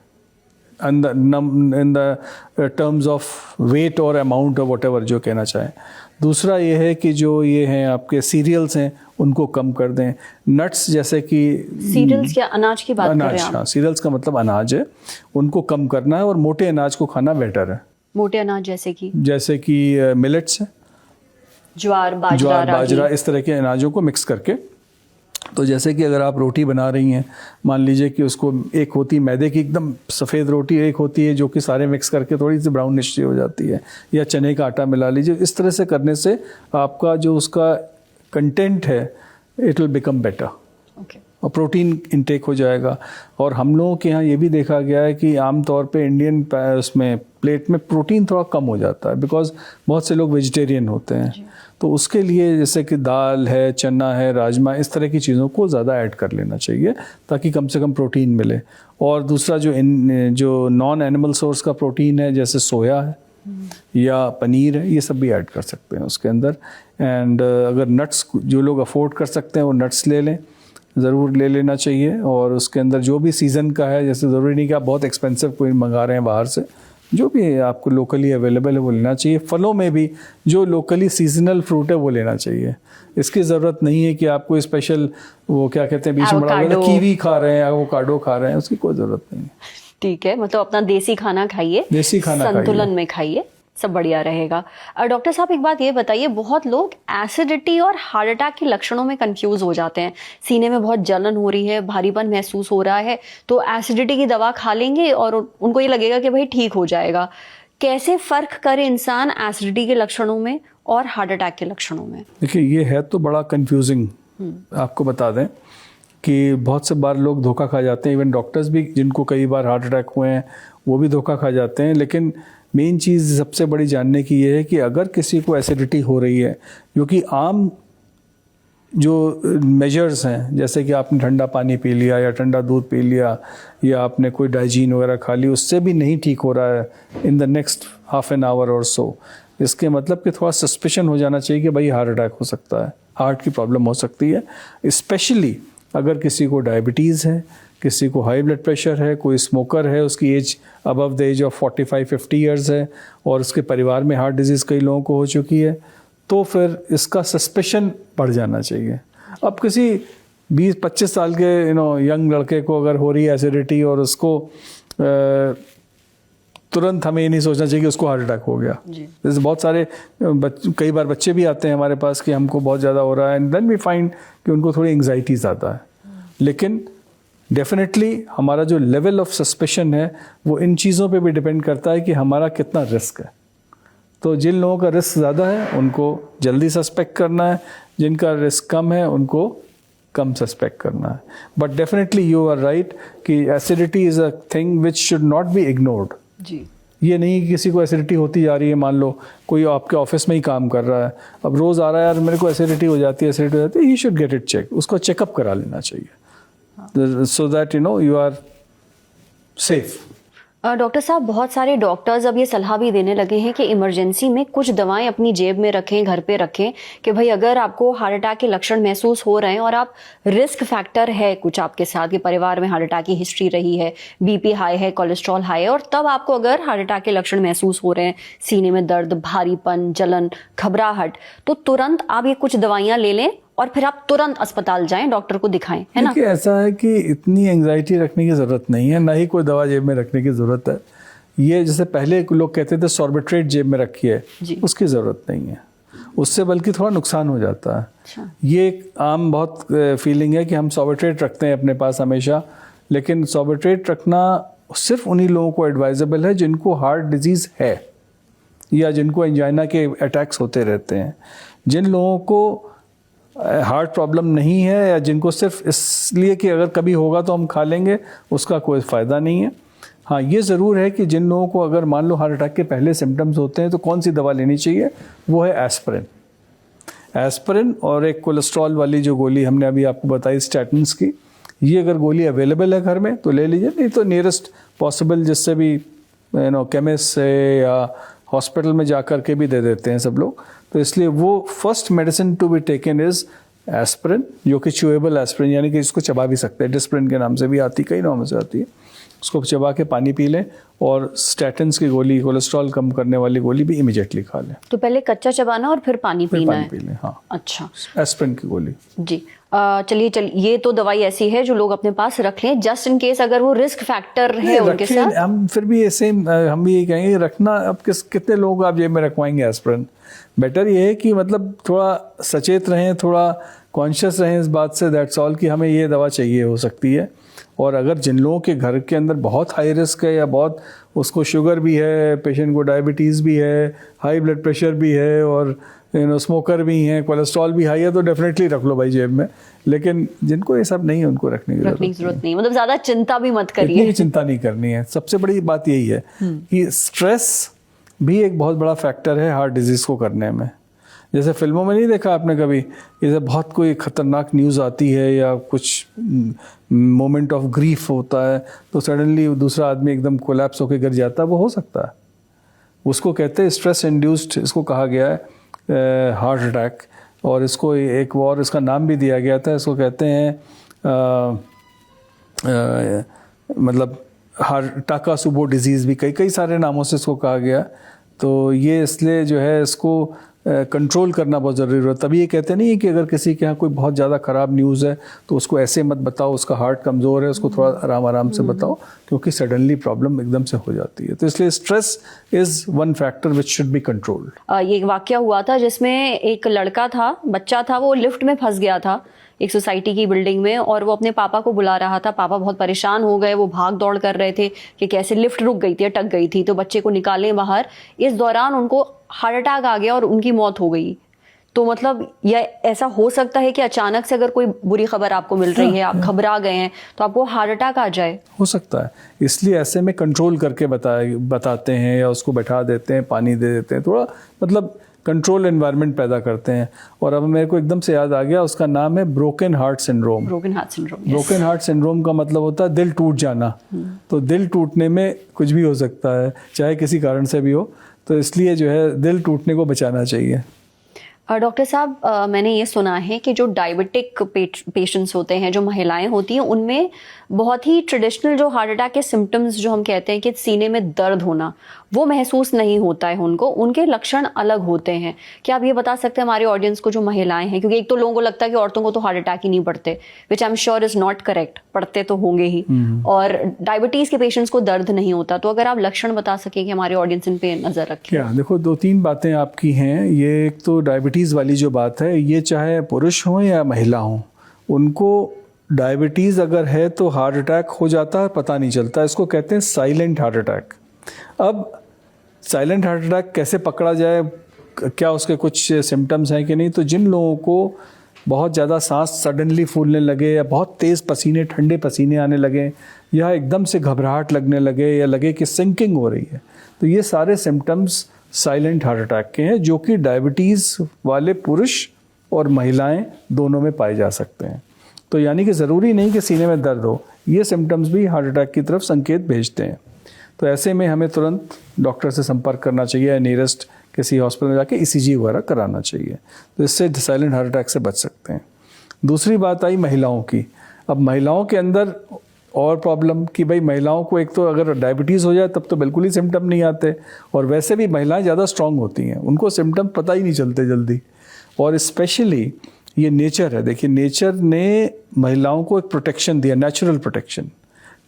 in the terms of weight और अमाउंट और वट एवर जो कहना चाहें। दूसरा ये है कि जो ये हैं आपके सीरियल्स हैं उनको कम कर दें। नट्स जैसे कि सीरियल्स क्या, अनाज की बात कर रहे हैं आप? हाँ, सीरियल्स का मतलब अनाज है, उनको कम करना है और मोटे अनाज को खाना बेटर है। मोटे अनाज जैसे कि मिलेट्स है, ज्वार, बाजरा, इस तरह के अनाजों को मिक्स करके। तो जैसे कि अगर आप रोटी बना रही हैं, मान लीजिए कि उसको एक होती मैदे की एकदम सफ़ेद रोटी, एक होती है जो कि सारे मिक्स करके थोड़ी सी ब्राउनिश हो जाती है, या चने का आटा मिला लीजिए। इस तरह से करने से आपका जो उसका कंटेंट है इट विल बिकम बेटर, और प्रोटीन इंटेक हो जाएगा। और हम लोगों के यहाँ ये भी देखा गया है कि आमतौर पे इंडियन उसमें प्लेट में प्रोटीन थोड़ा कम हो जाता है, बिकॉज बहुत से लोग वेजिटेरियन होते हैं। तो उसके लिए जैसे कि दाल है, चना है, राजमा, इस तरह की चीज़ों को ज़्यादा ऐड कर लेना चाहिए ताकि कम से कम प्रोटीन मिले। और दूसरा जो नॉन एनिमल सोर्स का प्रोटीन है, जैसे सोया है या पनीर है, ये सब भी ऐड कर सकते हैं उसके अंदर। एंड अगर नट्स जो लोग अफोर्ड कर सकते हैं वो नट्स ले लें, ज़रूर ले लेना चाहिए। और उसके अंदर जो भी सीज़न का है, जैसे ज़रूरी नहीं कि आप बहुत एक्सपेंसिव कोई मंगा रहे हैं बाहर से, जो भी आपको लोकली अवेलेबल है वो लेना चाहिए। फलों में भी जो लोकली सीजनल फ्रूट है वो लेना चाहिए। इसकी ज़रूरत नहीं है कि आपको स्पेशल वो क्या कहते हैं बीच में बड़ा कीवी खा रहे हैं, एवोकाडो खा रहे हैं, उसकी कोई ज़रूरत नहीं है। ठीक है, मतलब अपना देसी खाना खाइए, संतुलन में खाइए, सब बढ़िया रहेगा। डॉक्टर साहब एक बात ये बताइए, बहुत लोग एसिडिटी और हार्ट अटैक के लक्षणों में कंफ्यूज हो जाते हैं। सीने में बहुत जलन हो रही है, भारीपन महसूस हो रहा है, तो एसिडिटी की दवा खा लेंगे और उनको ये लगेगा कि भाई ठीक हो जाएगा। कैसे फर्क करे इंसान एसिडिटी के लक्षणों में और हार्ट अटैक के लक्षणों में? देखिए ये है तो बड़ा कंफ्यूजिंग। आपको बता दें कि बहुत से बार लोग धोखा खा जाते हैं, इवन डॉक्टर्स भी जिनको कई बार हार्ट अटैक हुए हैं वो भी धोखा खा जाते हैं। लेकिन मेन चीज़ सबसे बड़ी जानने की ये है कि अगर किसी को एसिडिटी हो रही है, क्योंकि आम जो मेजर्स हैं, जैसे कि आपने ठंडा पानी पी लिया या ठंडा दूध पी लिया या आपने कोई डाइजीन वगैरह खा ली, उससे भी नहीं ठीक हो रहा है in the next half an hour और सो, इसके मतलब कि थोड़ा सस्पिशन हो जाना चाहिए कि भाई हार्ट अटैक हो सकता है, हार्ट की प्रॉब्लम हो सकती है। स्पेशली अगर किसी को डायबिटीज़ है, किसी को हाई ब्लड प्रेशर है, कोई स्मोकर है, उसकी age above the age of 45-50 years है और उसके परिवार में हार्ट डिजीज़ कई लोगों को हो चुकी है, तो फिर इसका सस्पेशन बढ़ जाना चाहिए। अब किसी 20-25 साल के यंग लड़के को अगर हो रही है एसिडिटी और उसको तुरंत हमें ये नहीं सोचना चाहिए कि उसको हार्ट अटैक हो गया। जैसे बहुत सारे कई बार बच्चे भी आते हैं हमारे पास कि हमको बहुत ज़्यादा हो रहा है, एंड देन वी फाइंड कि उनको थोड़ी एंग्जाइटी ज़्यादा है। लेकिन डेफिनेटली हमारा जो लेवल ऑफ सस्पेशन है वो इन चीज़ों पे भी डिपेंड करता है कि हमारा कितना रिस्क है। तो जिन लोगों का रिस्क ज़्यादा है उनको जल्दी सस्पेक्ट करना है, जिनका रिस्क कम है उनको कम सस्पेक्ट करना है। But definitely you are right कि acidity is a thing which should not be ignored. जी, ये नहीं कि किसी को एसिडिटी होती जा रही है, मान लो कोई आपके ऑफिस में ही काम कर रहा है, अब रोज़ आ रहा है यार मेरे को एसिडिटी हो जाती है, he should get it check, उसको चेकअप करा लेना चाहिए, so that you are safe. Doctor साहब, बहुत सारे डॉक्टर्स अब ये सलाह भी देने लगे हैं कि इमरजेंसी में कुछ दवाएं अपनी जेब में रखें, घर पे रखें, कि भाई अगर आपको हार्ट अटैक के लक्षण महसूस हो रहे हैं और आप रिस्क फैक्टर है कुछ आपके साथ के परिवार में हार्ट अटैक की हिस्ट्री रही है, बीपी हाई है, कोलेस्ट्रॉल हाई है, और तब आपको अगर हार्ट अटैक के लक्षण महसूस हो रहे हैं, सीने में दर्द, भारीपन, जलन, घबराहट, तो तुरंत आप ये कुछ दवाइयां ले लें और फिर आप तुरंत अस्पताल जाएं, डॉक्टर को दिखाएं, है ना? देखिए ऐसा है कि इतनी एंग्जाइटी रखने की ज़रूरत नहीं है, ना ही कोई दवा जेब में रखने की ज़रूरत है। ये जैसे पहले लोग कहते थे सॉर्बिट्रेट जेब में रखिए, उसकी ज़रूरत नहीं है, उससे बल्कि थोड़ा नुकसान हो जाता है। अच्छा। ये एक आम बहुत फीलिंग है कि हम सॉर्बिट्रेट रखते हैं अपने पास हमेशा, लेकिन सॉर्बिट्रेट रखना सिर्फ उन्हीं लोगों को एडवाइजेबल है जिनको हार्ट डिजीज़ है या जिनको एंजाइना के अटैक्स होते रहते हैं। जिन लोगों को हार्ट प्रॉब्लम नहीं है या जिनको सिर्फ इसलिए कि अगर कभी होगा तो हम खा लेंगे, उसका कोई फ़ायदा नहीं है। हाँ, ये ज़रूर है कि जिन लोगों को अगर मान लो हार्ट अटैक के पहले सिम्टम्स होते हैं तो कौन सी दवा लेनी चाहिए, वो है एस्पिरिन और एक कोलेस्ट्रॉल वाली जो गोली हमने अभी आपको बताई स्टैटिन्स की, ये अगर गोली अवेलेबल है घर में तो ले लीजिए, नहीं तो नियरेस्ट पॉसिबल जिससे भी केमिस्ट से या हॉस्पिटल में जा कर के भी दे देते हैं सब लोग। तो इसलिए वो first medicine to be taken is aspirin, जो कि च्यूएबल एस्पिरिन, यानी कि इसको चबा भी सकते हैं, डिस्प्रिन के नाम से भी आती, कई नामों से आती है, उसको चबा के पानी पी लें, और स्टैटिन्स की गोली, कोलेस्ट्रॉल कम करने वाली गोली भी इमीडिएटली खा लें। तो पहले कच्चा चबाना और फिर पानी पीना है? पी लें, हाँ। अच्छा, एस्पिरिन की गोली। जी, चलिए ये तो दवाई ऐसी है जो लोग अपने पास रख लें जस्ट इन केस अगर वो रिस्क फैक्टर है उनके साथ। हम फिर भी ऐसे हम भी ये कहेंगे रखना, अब कितने लोग आप जेब में रखवाएंगे एस्पिरिन। बेटर ये है कि मतलब थोड़ा सचेत रहें, थोड़ा कॉन्शियस रहें इस बात से, दैट्स ऑल, कि हमें ये दवा चाहिए हो सकती है। और अगर जिन लोगों के घर के अंदर बहुत हाई रिस्क है या बहुत उसको शुगर भी है, पेशेंट को डायबिटीज़ भी है, हाई ब्लड प्रेशर भी है, और स्मोकर भी हैं, कोलेस्ट्रॉल भी हाई है, तो डेफिनेटली रख लो भाई जेब में। लेकिन जिनको ये सब नहीं है उनको रखने की जरूरत नहीं, मतलब ज़्यादा चिंता भी मत करिए। इतनी चिंता नहीं करनी है। सबसे बड़ी बात यही है कि स्ट्रेस भी एक बहुत बड़ा फैक्टर है हार्ट डिजीज़ को करने में। जैसे फिल्मों में नहीं देखा आपने कभी, जैसे बहुत कोई ख़तरनाक न्यूज़ आती है या कुछ मोमेंट ऑफ ग्रीफ होता है तो सडनली दूसरा आदमी एकदम कोलैप्स होकर गिर जाता है, वो हो सकता है। उसको कहते हैं स्ट्रेस इंड्यूस्ड, इसको कहा गया है हार्ट अटैक, और इसको एक और इसका नाम भी दिया गया था, इसको कहते हैं मतलब टाकासुबो डिजीज़ भी, कई सारे नामों से इसको कहा गया। तो ये इसलिए जो है इसको कंट्रोल करना बहुत ज़रूरी है। तभी ये कहते नहीं है कि अगर किसी के यहाँ कोई बहुत ज़्यादा ख़राब न्यूज़ है तो उसको ऐसे मत बताओ, उसका हार्ट कमज़ोर है, उसको थोड़ा आराम से बताओ, क्योंकि सडनली प्रॉब्लम एकदम से हो जाती है। तो इसलिए stress is one factor which should be controlled. ये एक वाकया हुआ था जिसमें एक लड़का था, बच्चा था, वो लिफ्ट में फंस गया था एक सोसाइटी की बिल्डिंग में, और वो अपने पापा को बुला रहा था। पापा बहुत परेशान हो गए, वो भाग दौड़ कर रहे थे कि कैसे लिफ्ट रुक गई थी, अटक गई थी, तो बच्चे को निकालें बाहर। इस दौरान उनको हार्ट अटैक आ गया और उनकी मौत हो गई। तो मतलब यह ऐसा हो सकता है कि अचानक से अगर कोई बुरी खबर आपको मिल रही है, आप घबरा गए हैं, तो आपको हार्ट अटैक आ जाए, हो सकता है। इसलिए ऐसे में कंट्रोल करके बताते हैं या उसको बैठा देते हैं, पानी दे देते हैं, थोड़ा मतलब कंट्रोल एनवायरनमेंट पैदा करते हैं। और अब मेरे को एकदम से याद आ गया, उसका नाम है broken heart syndrome. Broken heart syndrome, broken heart syndrome का मतलब होता है दिल टूट जाना। तो दिल टूटने में कुछ भी हो सकता है, चाहे किसी कारण से भी हो, तो इसलिए जो है दिल टूटने को बचाना चाहिए। डॉक्टर साहब, मैंने ये सुना है कि जो डायबिटिक पेशेंट्स होते हैं, जो महिलाएं होती हैं, उनमें बहुत ही ट्रेडिशनल जो हार्ट अटैक के सिम्टम्स जो हम कहते हैं कि सीने में दर्द होना, वो महसूस नहीं होता है उनको, उनके लक्षण अलग होते हैं। क्या आप ये बता सकते हैं हमारे ऑडियंस को जो महिलाएं हैं, क्योंकि एक तो लोगों को लगता है कि औरतों को तो हार्ट अटैक ही नहीं पड़ते, which I am sure is not correct, पड़ते तो होंगे ही, और डायबिटीज के पेशेंट्स को दर्द नहीं होता। तो अगर आप लक्षण बता सके कि हमारे ऑडियंस इन पे नजर रखें। क्या देखो, 2-3 बातें आपकी हैं। ये एक तो डायबिटीज़ वाली जो बात है, ये चाहे पुरुष हों या महिला हों, उनको डायबिटीज़ अगर है तो हार्ट अटैक हो जाता है, पता नहीं चलता। इसको कहते हैं साइलेंट हार्ट अटैक। अब साइलेंट हार्ट अटैक कैसे पकड़ा जाए, क्या उसके कुछ सिम्टम्स हैं कि नहीं? तो जिन लोगों को बहुत ज़्यादा सांस सडनली फूलने लगे, या बहुत तेज़ पसीने, ठंडे पसीने आने लगे, या एकदम से घबराहट लगने लगे, या लगे कि सिंकिंग हो रही है, तो ये सारे सिम्टम्स साइलेंट हार्ट अटैक के हैं, जो कि डायबिटीज़ वाले पुरुष और महिलाएं दोनों में पाए जा सकते हैं। तो यानी कि ज़रूरी नहीं कि सीने में दर्द हो, ये सिम्टम्स भी हार्ट अटैक की तरफ संकेत भेजते हैं। तो ऐसे में हमें तुरंत डॉक्टर से संपर्क करना चाहिए, या नियरेस्ट किसी हॉस्पिटल में जाके ECG वगैरह कराना चाहिए। तो इससे साइलेंट हार्ट अटैक से बच सकते हैं। दूसरी बात आई महिलाओं की। अब महिलाओं के अंदर और प्रॉब्लम कि भाई महिलाओं को एक तो अगर डायबिटीज़ हो जाए तब तो बिल्कुल ही सिम्टम नहीं आते, और वैसे भी महिलाएं ज़्यादा स्ट्रांग होती हैं, उनको सिम्टम पता ही नहीं चलते जल्दी। और स्पेशली ये नेचर है, देखिए नेचर ने महिलाओं को एक प्रोटेक्शन दिया, natural protection,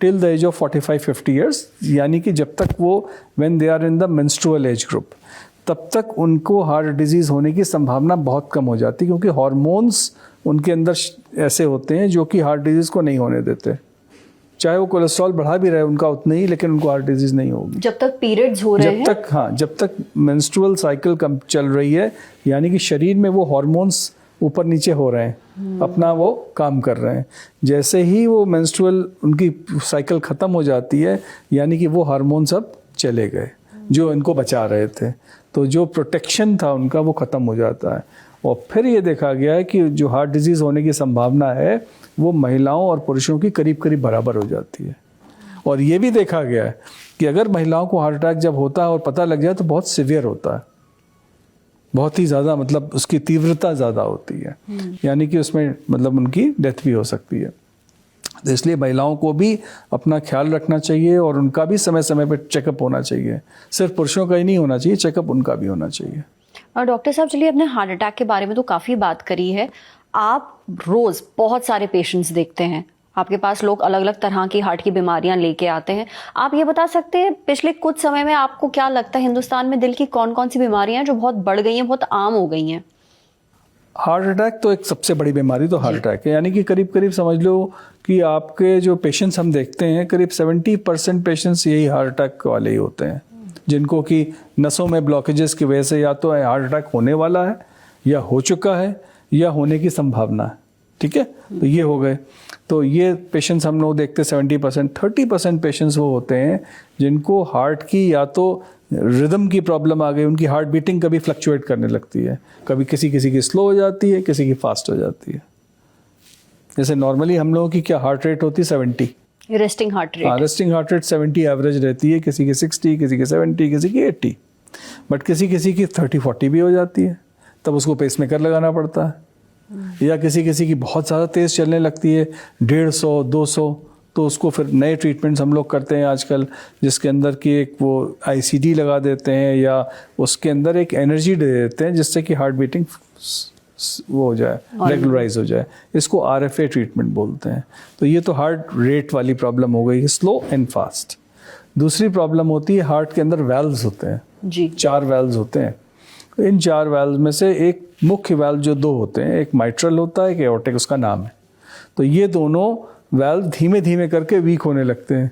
till the age of 45-50 years, यानी कि जब तक वो when they are in the menstrual age group, तब तक उनको हार्ट डिजीज़ होने की संभावना बहुत कम हो जाती है, क्योंकि हार्मोन्स उनके अंदर ऐसे होते हैं जो कि हार्ट डिजीज़ को नहीं होने देते। चाहे वो कोलेस्ट्रॉल बढ़ा भी रहे उनका उतना ही, लेकिन उनको हार्ट डिजीज़ नहीं होगी जब तक पीरियड्स हो रहे हैं, जब तक मेंस्ट्रुअल साइकिल कम चल रही है, यानी कि शरीर में वो हार्मोन्स ऊपर नीचे हो रहे हैं, अपना वो काम कर रहे हैं। जैसे ही वो मेंस्ट्रुअल उनकी साइकिल ख़त्म हो जाती है, यानी कि वो हार्मोन सब चले गए जो इनको बचा रहे थे, तो जो प्रोटेक्शन था उनका वो ख़त्म हो जाता है। और फिर ये देखा गया है कि जो हार्ट डिजीज़ होने की संभावना है वो महिलाओं और पुरुषों की करीब करीब बराबर हो जाती है। और ये भी देखा गया है कि अगर महिलाओं को हार्ट अटैक जब होता है और पता लग जाए तो बहुत सीवियर होता है, बहुत ही ज़्यादा, मतलब उसकी तीव्रता ज़्यादा होती है, यानी कि उसमें मतलब उनकी डेथ भी हो सकती है। तो इसलिए महिलाओं को भी अपना ख्याल रखना चाहिए, और उनका भी समय समय पर चेकअप होना चाहिए। सिर्फ पुरुषों का ही नहीं होना चाहिए, चेकअप उनका भी होना चाहिए। और डॉक्टर साहब, चलिए अपने हार्ट अटैक के बारे में तो काफ़ी बात करी है, आप रोज़ बहुत सारे पेशेंट्स देखते हैं, आपके पास लोग अलग अलग तरह की हार्ट की बीमारियां लेके आते हैं। आप ये बता सकते हैं पिछले कुछ समय में आपको क्या लगता है हिंदुस्तान में दिल की कौन कौन सी बीमारियां हैं जो बहुत बढ़ गई हैं, बहुत आम हो गई हैं? हार्ट अटैक तो एक सबसे बड़ी बीमारी तो हार्ट अटैक है, यानी कि करीब करीब समझ लो कि आपके जो पेशेंट्स हम देखते हैं, करीब 70% पेशेंट्स यही हार्ट अटैक वाले ही होते हैं, जिनको कि नसों में ब्लॉकेजेस की वजह से या तो हार्ट अटैक होने वाला है, या हो चुका है, या होने की संभावना है। ठीक है, तो ये हो गए। तो ये पेशेंट्स हम लोग देखते हैं 70%। 30% पेशेंट्स वो होते हैं जिनको हार्ट की या तो रिदम की प्रॉब्लम आ गई, उनकी हार्ट बीटिंग कभी फ्लक्चुएट करने लगती है, कभी किसी किसी की स्लो हो जाती है, किसी की फास्ट हो जाती है। जैसे नॉर्मली हम लोगों की क्या हार्ट रेट होती है 70, रेस्टिंग हार्ट रेट। हाँ, रेस्टिंग हार्ट रेट 70 एवरेज रहती है, किसी की 60, किसी की 70, किसी की 80, बट किसी किसी की 30-40 भी हो जाती है, तब उसको पेसमेकर लगाना पड़ता है। या किसी किसी की बहुत ज़्यादा तेज़ चलने लगती है, 150-200, तो उसको फिर नए ट्रीटमेंट्स हम लोग करते हैं आजकल, जिसके अंदर कि एक वो ICD लगा देते हैं, या उसके अंदर एक एनर्जी दे देते हैं जिससे कि हार्ट बीटिंग वो हो जाए, रेगुलराइज हो जाए। इसको RFA ट्रीटमेंट बोलते हैं। तो ये तो हार्ट रेट वाली प्रॉब्लम हो गई, स्लो एंड फास्ट। दूसरी प्रॉब्लम होती है हार्ट के अंदर वेल्व्स होते हैं जी, 4 वेल्व्स होते हैं। इन 4 वेल्व्स में से एक मुख्य वेल्व जो 2 होते हैं, एक माइट्रल होता है, एक एओर्टिक उसका नाम है। तो ये दोनों वेल्व धीमे धीमे करके वीक होने लगते हैं।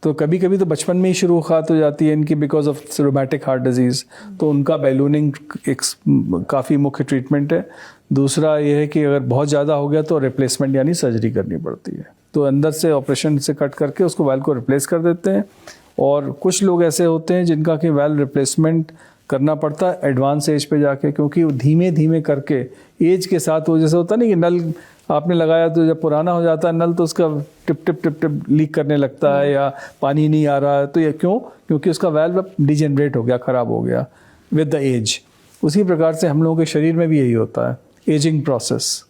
तो कभी कभी तो बचपन में ही शुरुआत हो जाती है इनकी, because of rheumatic heart disease. तो उनका बैलूनिंग एक काफ़ी मुख्य ट्रीटमेंट है। दूसरा ये है कि अगर बहुत ज़्यादा हो गया तो रिप्लेसमेंट यानी सर्जरी करनी पड़ती है, तो अंदर से ऑपरेशन से कट करके उसको वेल्व को रिप्लेस कर देते हैं। और कुछ लोग ऐसे होते हैं जिनका कि वेल्व रिप्लेसमेंट करना पड़ता है एडवांस एज पे जाके, क्योंकि धीमे धीमे करके एज के साथ वो जैसे होता नहीं कि नल आपने लगाया तो जब पुराना हो जाता है नल तो उसका tip tip tip tip leak करने लगता है, या पानी नहीं आ रहा है, तो ये क्यों? क्योंकि उसका वेल्व डिजेनरेट हो गया, ख़राब हो गया विद द एज। उसी प्रकार से हम लोगों के शरीर में भी यही होता है, एजिंग प्रोसेस,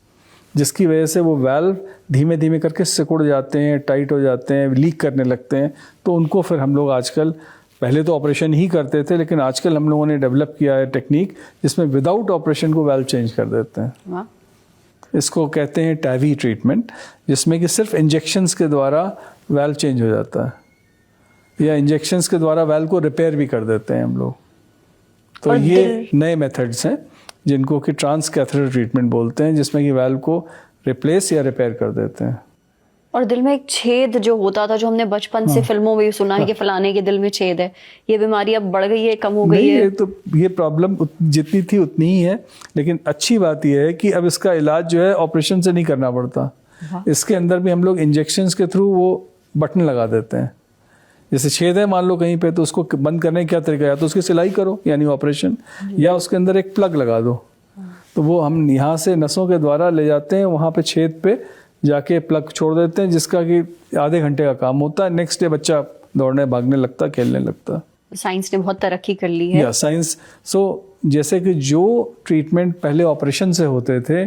जिसकी वजह से वो वेल्व धीमे धीमे करके सिकुड़ जाते हैं, टाइट हो जाते हैं, लीक करने लगते हैं। तो उनको फिर हम लोग आजकल पहले तो ऑपरेशन ही करते थे, लेकिन आजकल हम लोगों ने डेवलप किया है टेक्निक जिसमें विदाउट ऑपरेशन को वाल्व चेंज कर देते हैं। वाह। इसको कहते हैं टैवी ट्रीटमेंट, जिसमें कि सिर्फ इंजेक्शंस के द्वारा वाल्व चेंज हो जाता है, या इंजेक्शंस के द्वारा वाल्व को रिपेयर भी कर देते हैं हम लोग। तो ये नए मेथड्स हैं जिनको कि ट्रांस कैथेटर ट्रीटमेंट बोलते हैं, जिसमें कि वाल्व को रिप्लेस या रिपेयर कर देते हैं। और दिल में एक छेद जो होता था, जो हमने बचपन से फिल्मों में सुना है कि फलाने के दिल में छेद है, ये बीमारी अब बढ़ गई है, कम हो गई है? तो ये प्रॉब्लम जितनी थी उतनी ही है, लेकिन अच्छी बात यह है कि अब इसका इलाज जो है ऑपरेशन से नहीं करना पड़ता। इसके अंदर भी हम लोग इंजेक्शंस के थ्रू वो बटन लगा देते हैं। जैसे छेद है मान लो कहीं पे, तो उसको बंद करने का क्या तरीका है? या तो उसकी सिलाई करो यानी ऑपरेशन, या उसके अंदर एक प्लग लगा दो। तो वो हम यहाँ से नसों के द्वारा ले जाते हैं, वहाँ पे छेद पे जाके प्लग छोड़ देते हैं, जिसका कि आधे घंटे का काम होता है। नेक्स्ट डे बच्चा दौड़ने भागने लगता, खेलने लगता। साइंस ने बहुत तरक्की कर ली है। या साइंस जैसे कि जो ट्रीटमेंट पहले ऑपरेशन से होते थे,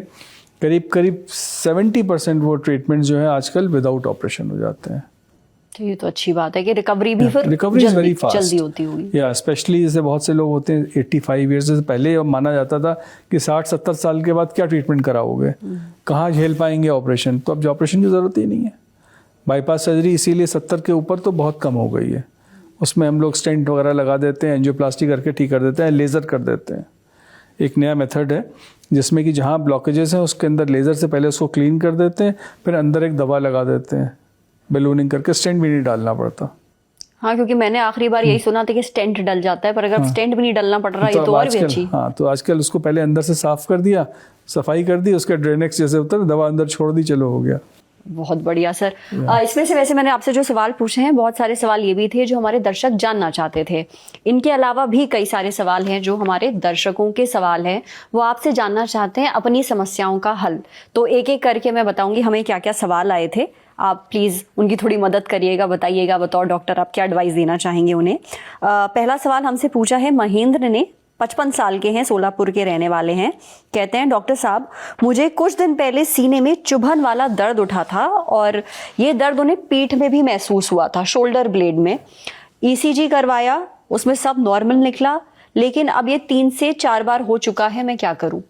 करीब करीब 70% वो ट्रीटमेंट जो है आजकल विदाउट ऑपरेशन हो जाते हैं। तो ये तो अच्छी बात है कि रिकवरी भी फिर रिकवरी इज वेरी फास्ट, जल्दी होती होगी। या स्पेशली जैसे बहुत से लोग होते हैं 85 ईयर्स से पहले माना जाता था कि 60-70 साल के बाद क्या ट्रीटमेंट कराओगे, कहाँ झेल पाएंगे ऑपरेशन। तो अब जो ऑपरेशन की ज़रूरत ही नहीं है। बाईपास सर्जरी इसीलिए 70 के ऊपर तो बहुत कम हो गई है। उसमें हम लोग स्टेंट वगैरह लगा देते हैं, एंजियोप्लास्टी करके ठीक कर देते हैं, लेज़र कर देते हैं। एक नया मेथड है जिसमें कि जहाँ ब्लॉकेजेस हैं उसके अंदर लेज़र से पहले उसको क्लीन कर देते हैं, फिर अंदर एक दवा लगा देते हैं, बैलूनिंग करके। स्टेंट भी नहीं डालना पड़ता। हाँ, क्योंकि मैंने आखिरी बार यही सुना था कि स्टेंट डल जाता है, पर अगर स्टेंट भी नहीं डलना पड़ रहा है ये तो और भी अच्छी। हाँ, तो आजकल उसको पहले अंदर से साफ कर दिया, सफाई कर दी, उसका ड्रेनेक्स जैसे होता है, दवा अंदर छोड़ दी, चलो हो गया। बहुत बढ़िया सर। इसमें से वैसे मैंने आपसे जो सवाल पूछे हैं, बहुत सारे सवाल ये भी थे जो हमारे दर्शक जानना चाहते थे। इनके अलावा भी कई सारे सवाल हैं जो हमारे दर्शकों के सवाल हैं, वो आपसे जानना चाहते हैं अपनी समस्याओं का हल। तो एक एक करके मैं बताऊंगी हमें क्या क्या सवाल आए थे। आप प्लीज़ उनकी थोड़ी मदद करिएगा, बताइएगा बतौर डॉक्टर आप क्या एडवाइस देना चाहेंगे उन्हें। पहला सवाल हमसे पूछा है महेंद्र ने, 55 साल के हैं, सोलापुर के रहने वाले हैं। कहते हैं डॉक्टर साहब, मुझे कुछ दिन पहले सीने में चुभन वाला दर्द उठा था और ये दर्द उन्हें पीठ में भी महसूस हुआ था, शोल्डर ब्लेड में। ECG करवाया, उसमें सब नॉर्मल निकला, लेकिन अब ये 3 से 4 बार हो चुका है, मैं क्या करूं?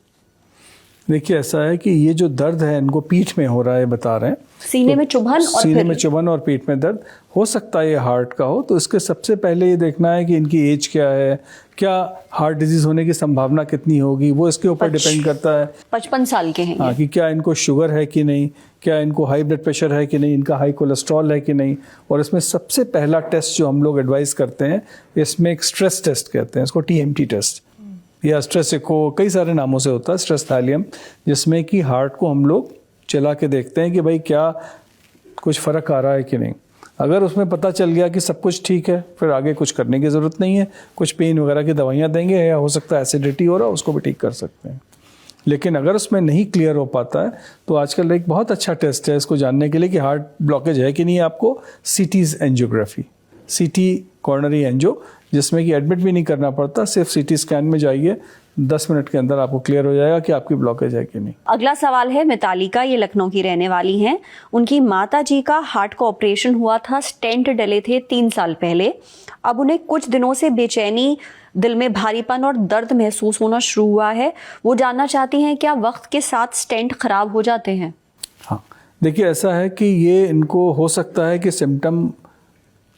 देखिए ऐसा है कि ये जो दर्द है इनको पीठ में हो रहा है बता रहे हैं, सीने में चुभन और सीने में चुभन और पीठ में दर्द हो सकता है ये हार्ट का हो। तो इसके सबसे पहले ये देखना है कि इनकी एज क्या है, क्या हार्ट डिजीज होने की संभावना कितनी होगी, वो इसके ऊपर डिपेंड करता है। 55 साल के हैं। हाँ, कि क्या इनको शुगर है कि नहीं, क्या इनको हाई ब्लड प्रेशर है कि नहीं, इनका हाई कोलेस्ट्रॉल है कि नहीं। और इसमें सबसे पहला टेस्ट जो हम लोग एडवाइस करते हैं, इसमें एक स्ट्रेस टेस्ट कहते हैं इसको, TMT टेस्ट या स्ट्रेस इको, कई सारे नामों से होता है, स्ट्रेस थैलियम, जिसमें कि हार्ट को हम लोग चला के देखते हैं कि भाई क्या कुछ फ़र्क आ रहा है कि नहीं। अगर उसमें पता चल गया कि सब कुछ ठीक है, फिर आगे कुछ करने की ज़रूरत नहीं है, कुछ पेन वगैरह की दवाइयाँ देंगे, या हो सकता है एसिडिटी हो रहा है उसको भी ठीक कर सकते हैं। लेकिन अगर उसमें नहीं क्लियर हो पाता है तो आजकल एक बहुत अच्छा टेस्ट है इसको जानने के लिए कि हार्ट ब्लॉकेज है कि नहीं। आपको CT angiography, CT coronary angio, जिसमें कि एडमिट भी नहीं करना पड़ता, सिर्फ CT स्कैन में जाइए, 10 मिनट के अंदर आपको क्लियर हो जाएगा कि आपकी ब्लॉकेज है कि नहीं। अगला सवाल है मिताली का, ये लखनऊ की रहने वाली हैं। उनकी माता जी का हार्ट का ऑपरेशन हुआ था, स्टेंट डले थे 3 साल पहले। अब उन्हें कुछ दिनों से बेचैनी, दिल में भारीपन और दर्द महसूस होना शुरू हुआ है। वो जानना चाहती हैं क्या वक्त के साथ स्टेंट खराब हो जाते हैं? हाँ, देखिए ऐसा है कि ये इनको हो सकता है कि सिम्टम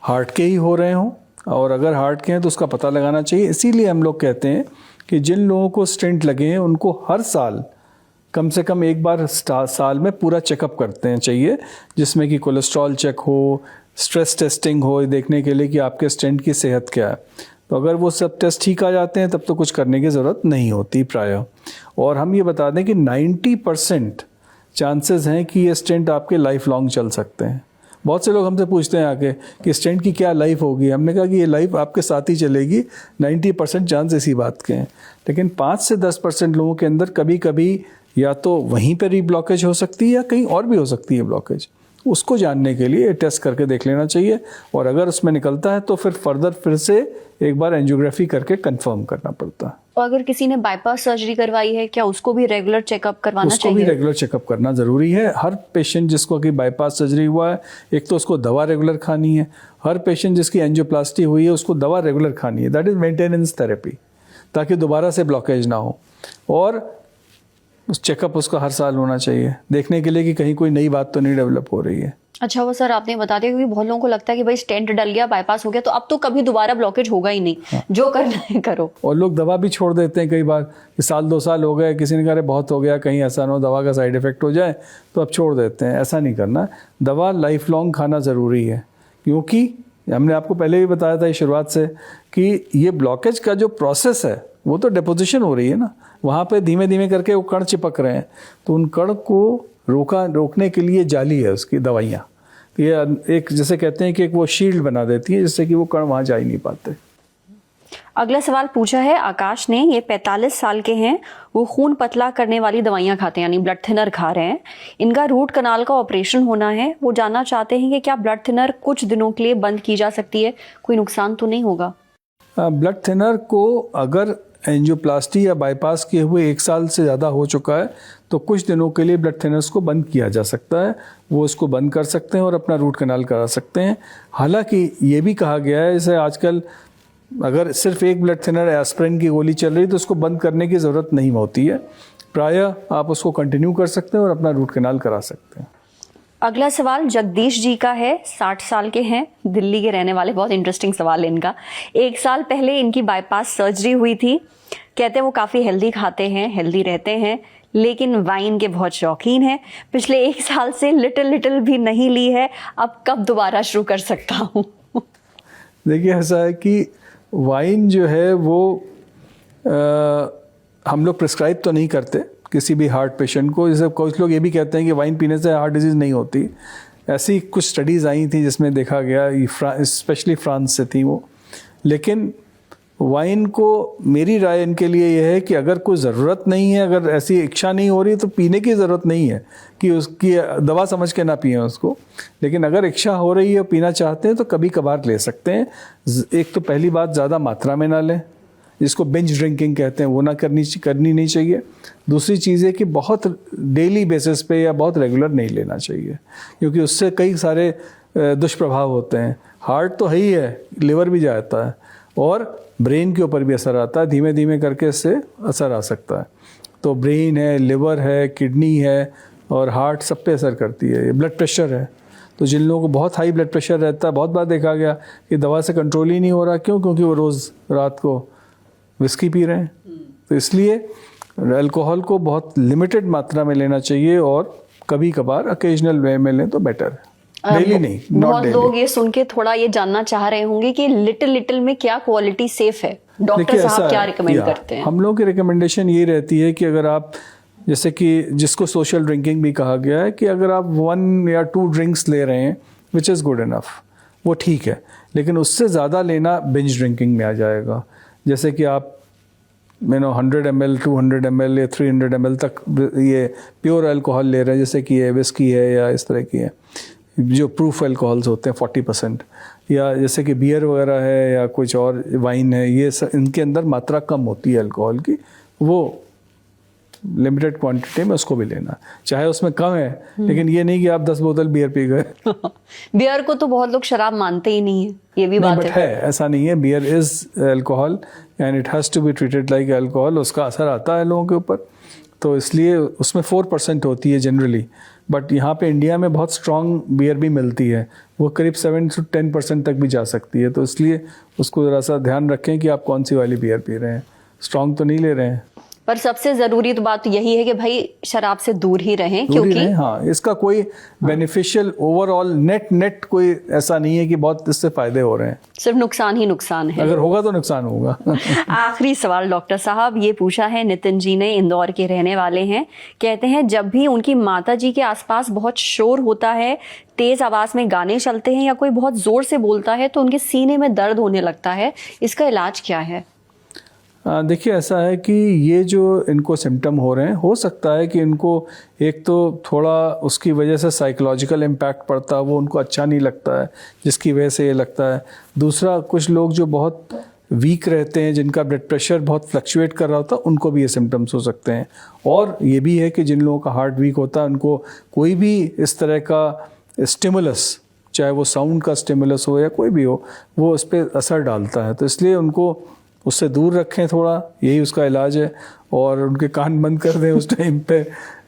हार्ट के ही हो रहे हों, और अगर हार्ट के हैं तो उसका पता लगाना चाहिए। इसीलिए हम लोग कहते हैं कि जिन लोगों को स्टेंट लगे हैं उनको हर साल कम से कम एक बार साल में पूरा चेकअप करते हैं चाहिए, जिसमें कि कोलेस्ट्रॉल चेक हो, स्ट्रेस टेस्टिंग हो, देखने के लिए कि आपके स्टेंट की सेहत क्या है। तो अगर वो सब टेस्ट ठीक आ जाते हैं तब तो कुछ करने की ज़रूरत नहीं होती प्रायः। और हम ये बता दें कि 90% चांसेस हैं कि ये स्टेंट आपके लाइफ लॉन्ग चल सकते हैं। बहुत से लोग हमसे पूछते हैं आके कि स्टेंट की क्या लाइफ होगी। हमने कहा कि ये लाइफ आपके साथ ही चलेगी, 90% चांस इसी बात के हैं। लेकिन 5 से 10% लोगों के अंदर कभी कभी या तो वहीं पर ही ब्लॉकेज हो सकती है या कहीं और भी हो सकती है ब्लॉकेज। उसको जानने के लिए टेस्ट करके देख लेना चाहिए, और अगर उसमें निकलता है तो फिर फर्दर फिर से एक बार एंजियोग्राफी करके कंफर्म करना पड़ता है। और अगर किसी ने बाईपास सर्जरी करवाई है, क्या उसको भी रेगुलर चेकअप करवाना उसको भी चाहिए? रेगुलर चेकअप करना ज़रूरी है। हर पेशेंट जिसको कि बाईपास सर्जरी हुआ है, एक तो उसको दवा रेगुलर खानी है। हर पेशेंट जिसकी एंजियोप्लास्टी हुई है उसको दवा रेगुलर खानी है, दैट इज़ मेंटेनेंस थेरेपी, ताकि दोबारा से ब्लॉकेज ना हो। और चेकअप उसका हर साल होना चाहिए, देखने के लिए कि कहीं कोई नई बात तो नहीं डेवलप हो रही है। अच्छा, वो सर आपने बता दिया, क्योंकि बहुत लोगों को लगता है कि भाई स्टेंट डल गया, बाईपास हो गया, तो अब तो कभी दोबारा ब्लॉकेज होगा ही नहीं। हाँ। जो करना है करो। और लोग दवा भी छोड़ देते हैं कई बार कि साल 2 साल हो गए, किसी ने कहा बहुत हो गया, कहीं ऐसा ना हो दवा का साइड इफेक्ट हो जाए, तो अब छोड़ देते हैं। ऐसा नहीं करना, दवा लाइफ लॉन्ग खाना ज़रूरी है, क्योंकि हमने आपको पहले भी बताया था शुरुआत से कि ये ब्लॉकेज का जो प्रोसेस है वो तो डिपोजिशन हो रही है ना, वहाँ पे धीमे धीमे करके वो कण चिपक रहे हैं, तो उन कण को रोकने के लिए जाली है उसकी दवाइयाँ। ये एक जैसे कहते हैं कि एक वो शील्ड बना देती है, जिससे कि वो कण वहाँ जा ही नहीं पाते। अगला सवाल पूछा है आकाश ने, ये 45 साल के हैं, वो खून पतला करने वाली दवाइयां खाते हैं, यानी ब्लड थिनर खा रहे हैं। इनका रूट कनाल का ऑपरेशन होना है, वो जानना चाहते हैं कि क्या ब्लड थिनर कुछ दिनों के लिए बंद की जा सकती है, कोई नुकसान तो नहीं होगा? ब्लड थिनर को अगर एंजियोप्लास्टी या बाईपास किए हुए 1 साल से ज़्यादा हो चुका है तो कुछ दिनों के लिए ब्लड थिनर्स को बंद किया जा सकता है। वो उसको बंद कर सकते हैं और अपना रूट कनाल करा सकते हैं। हालांकि ये भी कहा गया है, जैसे आजकल अगर सिर्फ एक ब्लड थिनर एस्पिरिन की गोली चल रही है तो उसको बंद करने की ज़रूरत नहीं होती है, प्रायः आप उसको कंटिन्यू कर सकते हैं और अपना रूट कनाल करा सकते हैं। अगला सवाल जगदीश जी का है, 60 साल के हैं, दिल्ली के रहने वाले। बहुत इंटरेस्टिंग सवाल है इनका। 1 साल पहले इनकी बाईपास सर्जरी हुई थी। कहते हैं वो काफ़ी हेल्दी खाते हैं, हेल्दी रहते हैं, लेकिन वाइन के बहुत शौकीन हैं। पिछले 1 साल से लिटिल भी नहीं ली है, अब कब दोबारा शुरू कर सकता हूँ? देखिए, ऐसा है कि वाइन जो है वो हम लोग प्रिस्क्राइब तो नहीं करते किसी भी हार्ट पेशेंट को। जैसे कुछ लोग ये भी कहते हैं कि वाइन पीने से हार्ट डिजीज़ नहीं होती। ऐसी कुछ स्टडीज़ आई थी जिसमें देखा गया, स्पेशली फ्रांस से थी वो। लेकिन वाइन को, मेरी राय इनके लिए यह है कि अगर कोई ज़रूरत नहीं है, अगर ऐसी इच्छा नहीं हो रही तो पीने की ज़रूरत नहीं है कि उसकी दवा समझ के ना पिए उसको। लेकिन अगर इच्छा हो रही है, पीना चाहते हैं तो कभी कभार ले सकते हैं। एक तो पहली बात, ज़्यादा मात्रा में ना लें, जिसको बिंज ड्रिंकिंग कहते हैं, वो ना करनी नहीं चाहिए। दूसरी चीज़ है कि बहुत डेली बेसिस पे या बहुत रेगुलर नहीं लेना चाहिए, क्योंकि उससे कई सारे दुष्प्रभाव होते हैं। हार्ट तो है ही है, लिवर भी जाता है और ब्रेन के ऊपर भी असर आता है। धीमे धीमे करके इससे असर आ सकता है। तो ब्रेन है, लिवर है, किडनी है और हार्ट सब पे असर करती है। ये ब्लड प्रेशर है, तो जिन लोगों को बहुत हाई ब्लड प्रेशर रहता है, बहुत बार देखा गया कि दवा से कंट्रोल ही नहीं हो रहा। क्यों? क्योंकि वो रोज़ रात को विस्की पी रहे हैं। तो इसलिए अल्कोहल को बहुत लिमिटेड मात्रा में लेना चाहिए और कभी कभार ओकेजनल वे में लें तो बेटर है, डेली नहीं, नॉट बहुत डेली। लोग ये सुन के थोड़ा ये जानना चाह रहे होंगे कि लिटिल में क्या क्वालिटी सेफ है, डॉक्टर साहब क्या रिकमेंड करते हैं? हम लोग की रिकमेंडेशन ये रहती है कि अगर आप, जैसे कि जिसको सोशल ड्रिंकिंग भी कहा गया है, कि अगर आप 1 या 2 ड्रिंक्स ले रहे हैं विच इज़ गुड इनफ, वो ठीक है। लेकिन उससे ज़्यादा लेना बिंज ड्रिंकिंग में आ जाएगा। जैसे कि आप 100 ml, 200 ml या 300 ml तक ये प्योर अल्कोहल ले रहे हैं, जैसे कि ये विस्की है या इस तरह की है, जो प्रूफ अल्कोहल्स होते हैं 40%, या जैसे कि बियर वगैरह है या कुछ और वाइन है, ये इनके अंदर मात्रा कम होती है अल्कोहल की, वो लिमिटेड क्वांटिटी में उसको भी लेना, चाहे उसमें कम है, लेकिन ये नहीं कि आप 10 बोतल बियर पी गए। बियर को तो बहुत लोग शराब मानते ही नहीं है, ये भी बात है। ऐसा नहीं है, beer is alcohol and it has to be treated like alcohol. उसका असर आता है लोगों के ऊपर, तो इसलिए उसमें 4% होती है जनरली। बट यहाँ पे इंडिया में बहुत स्ट्रॉन्ग बियर भी मिलती है, वो करीब 7 से 10% तक भी जा सकती है। तो इसलिए उसको ज़रा सा ध्यान रखें कि आप कौन सी वाली बियर पी रहे हैं, स्ट्रॉन्ग तो नहीं ले रहे हैं। पर सबसे जरूरी तो बात यही है कि भाई शराब से दूर ही रहें, क्योंकि हाँ, इसका कोई बेनिफिशियल ओवरऑल नेट कोई ऐसा नहीं है कि बहुत इससे फायदे हो रहे हैं, सिर्फ नुकसान ही नुकसान है। अगर होगा तो नुकसान होगा। आखिरी सवाल डॉक्टर साहब, ये पूछा है नितिन जी ने, इंदौर के रहने वाले हैं। कहते हैं जब भी उनकी माता जी के आसपास बहुत शोर होता है, तेज आवाज में गाने चलते हैं या कोई बहुत जोर से बोलता है, तो उनके सीने में दर्द होने लगता है। इसका इलाज क्या है? देखिए, ऐसा है कि ये जो इनको सिम्टम हो रहे हैं, हो सकता है कि इनको एक तो थोड़ा उसकी वजह से साइकोलॉजिकल इम्पैक्ट पड़ता है, वो उनको अच्छा नहीं लगता है, जिसकी वजह से ये लगता है। दूसरा, कुछ लोग जो बहुत वीक रहते हैं, जिनका ब्लड प्रेशर बहुत फ्लक्चुएट कर रहा होता है, उनको भी ये सिम्टम्स हो सकते हैं। और ये भी है कि जिन लोगों का हार्ट वीक होता है उनको कोई भी इस तरह का स्टिमुलस, चाहे वो साउंड का स्टिमुलस हो या कोई भी हो, वो उस पर असर डालता है। तो इसलिए उनको उससे दूर रखें थोड़ा, यही उसका इलाज है। और उनके कान बंद कर दें उस टाइम पे।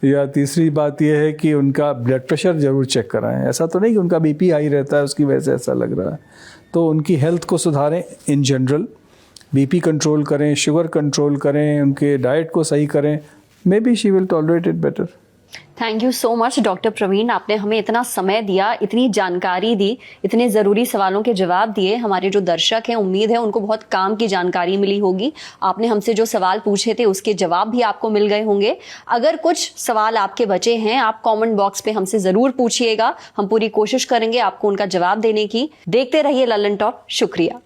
या तीसरी बात यह है कि उनका ब्लड प्रेशर ज़रूर चेक कराएं। ऐसा तो नहीं कि उनका बीपी हाई रहता है उसकी वजह से ऐसा लग रहा है। तो उनकी हेल्थ को सुधारें इन जनरल, बीपी कंट्रोल करें, शुगर कंट्रोल करें, उनके डाइट को सही करें, maybe she will tolerate it better. Thank you so much doctor Praveen, आपने हमें इतना समय दिया, इतनी जानकारी दी, इतने ज़रूरी सवालों के जवाब दिए। हमारे जो दर्शक हैं, उम्मीद है उनको बहुत काम की जानकारी मिली होगी। आपने हमसे जो सवाल पूछे थे उसके जवाब भी आपको मिल गए होंगे। अगर कुछ सवाल आपके बचे हैं, आप कमेंट बॉक्स पे हमसे ज़रूर पूछिएगा, हम पूरी कोशिश करेंगे आपको उनका जवाब देने की। देखते रहिए लल्लन टॉप। शुक्रिया।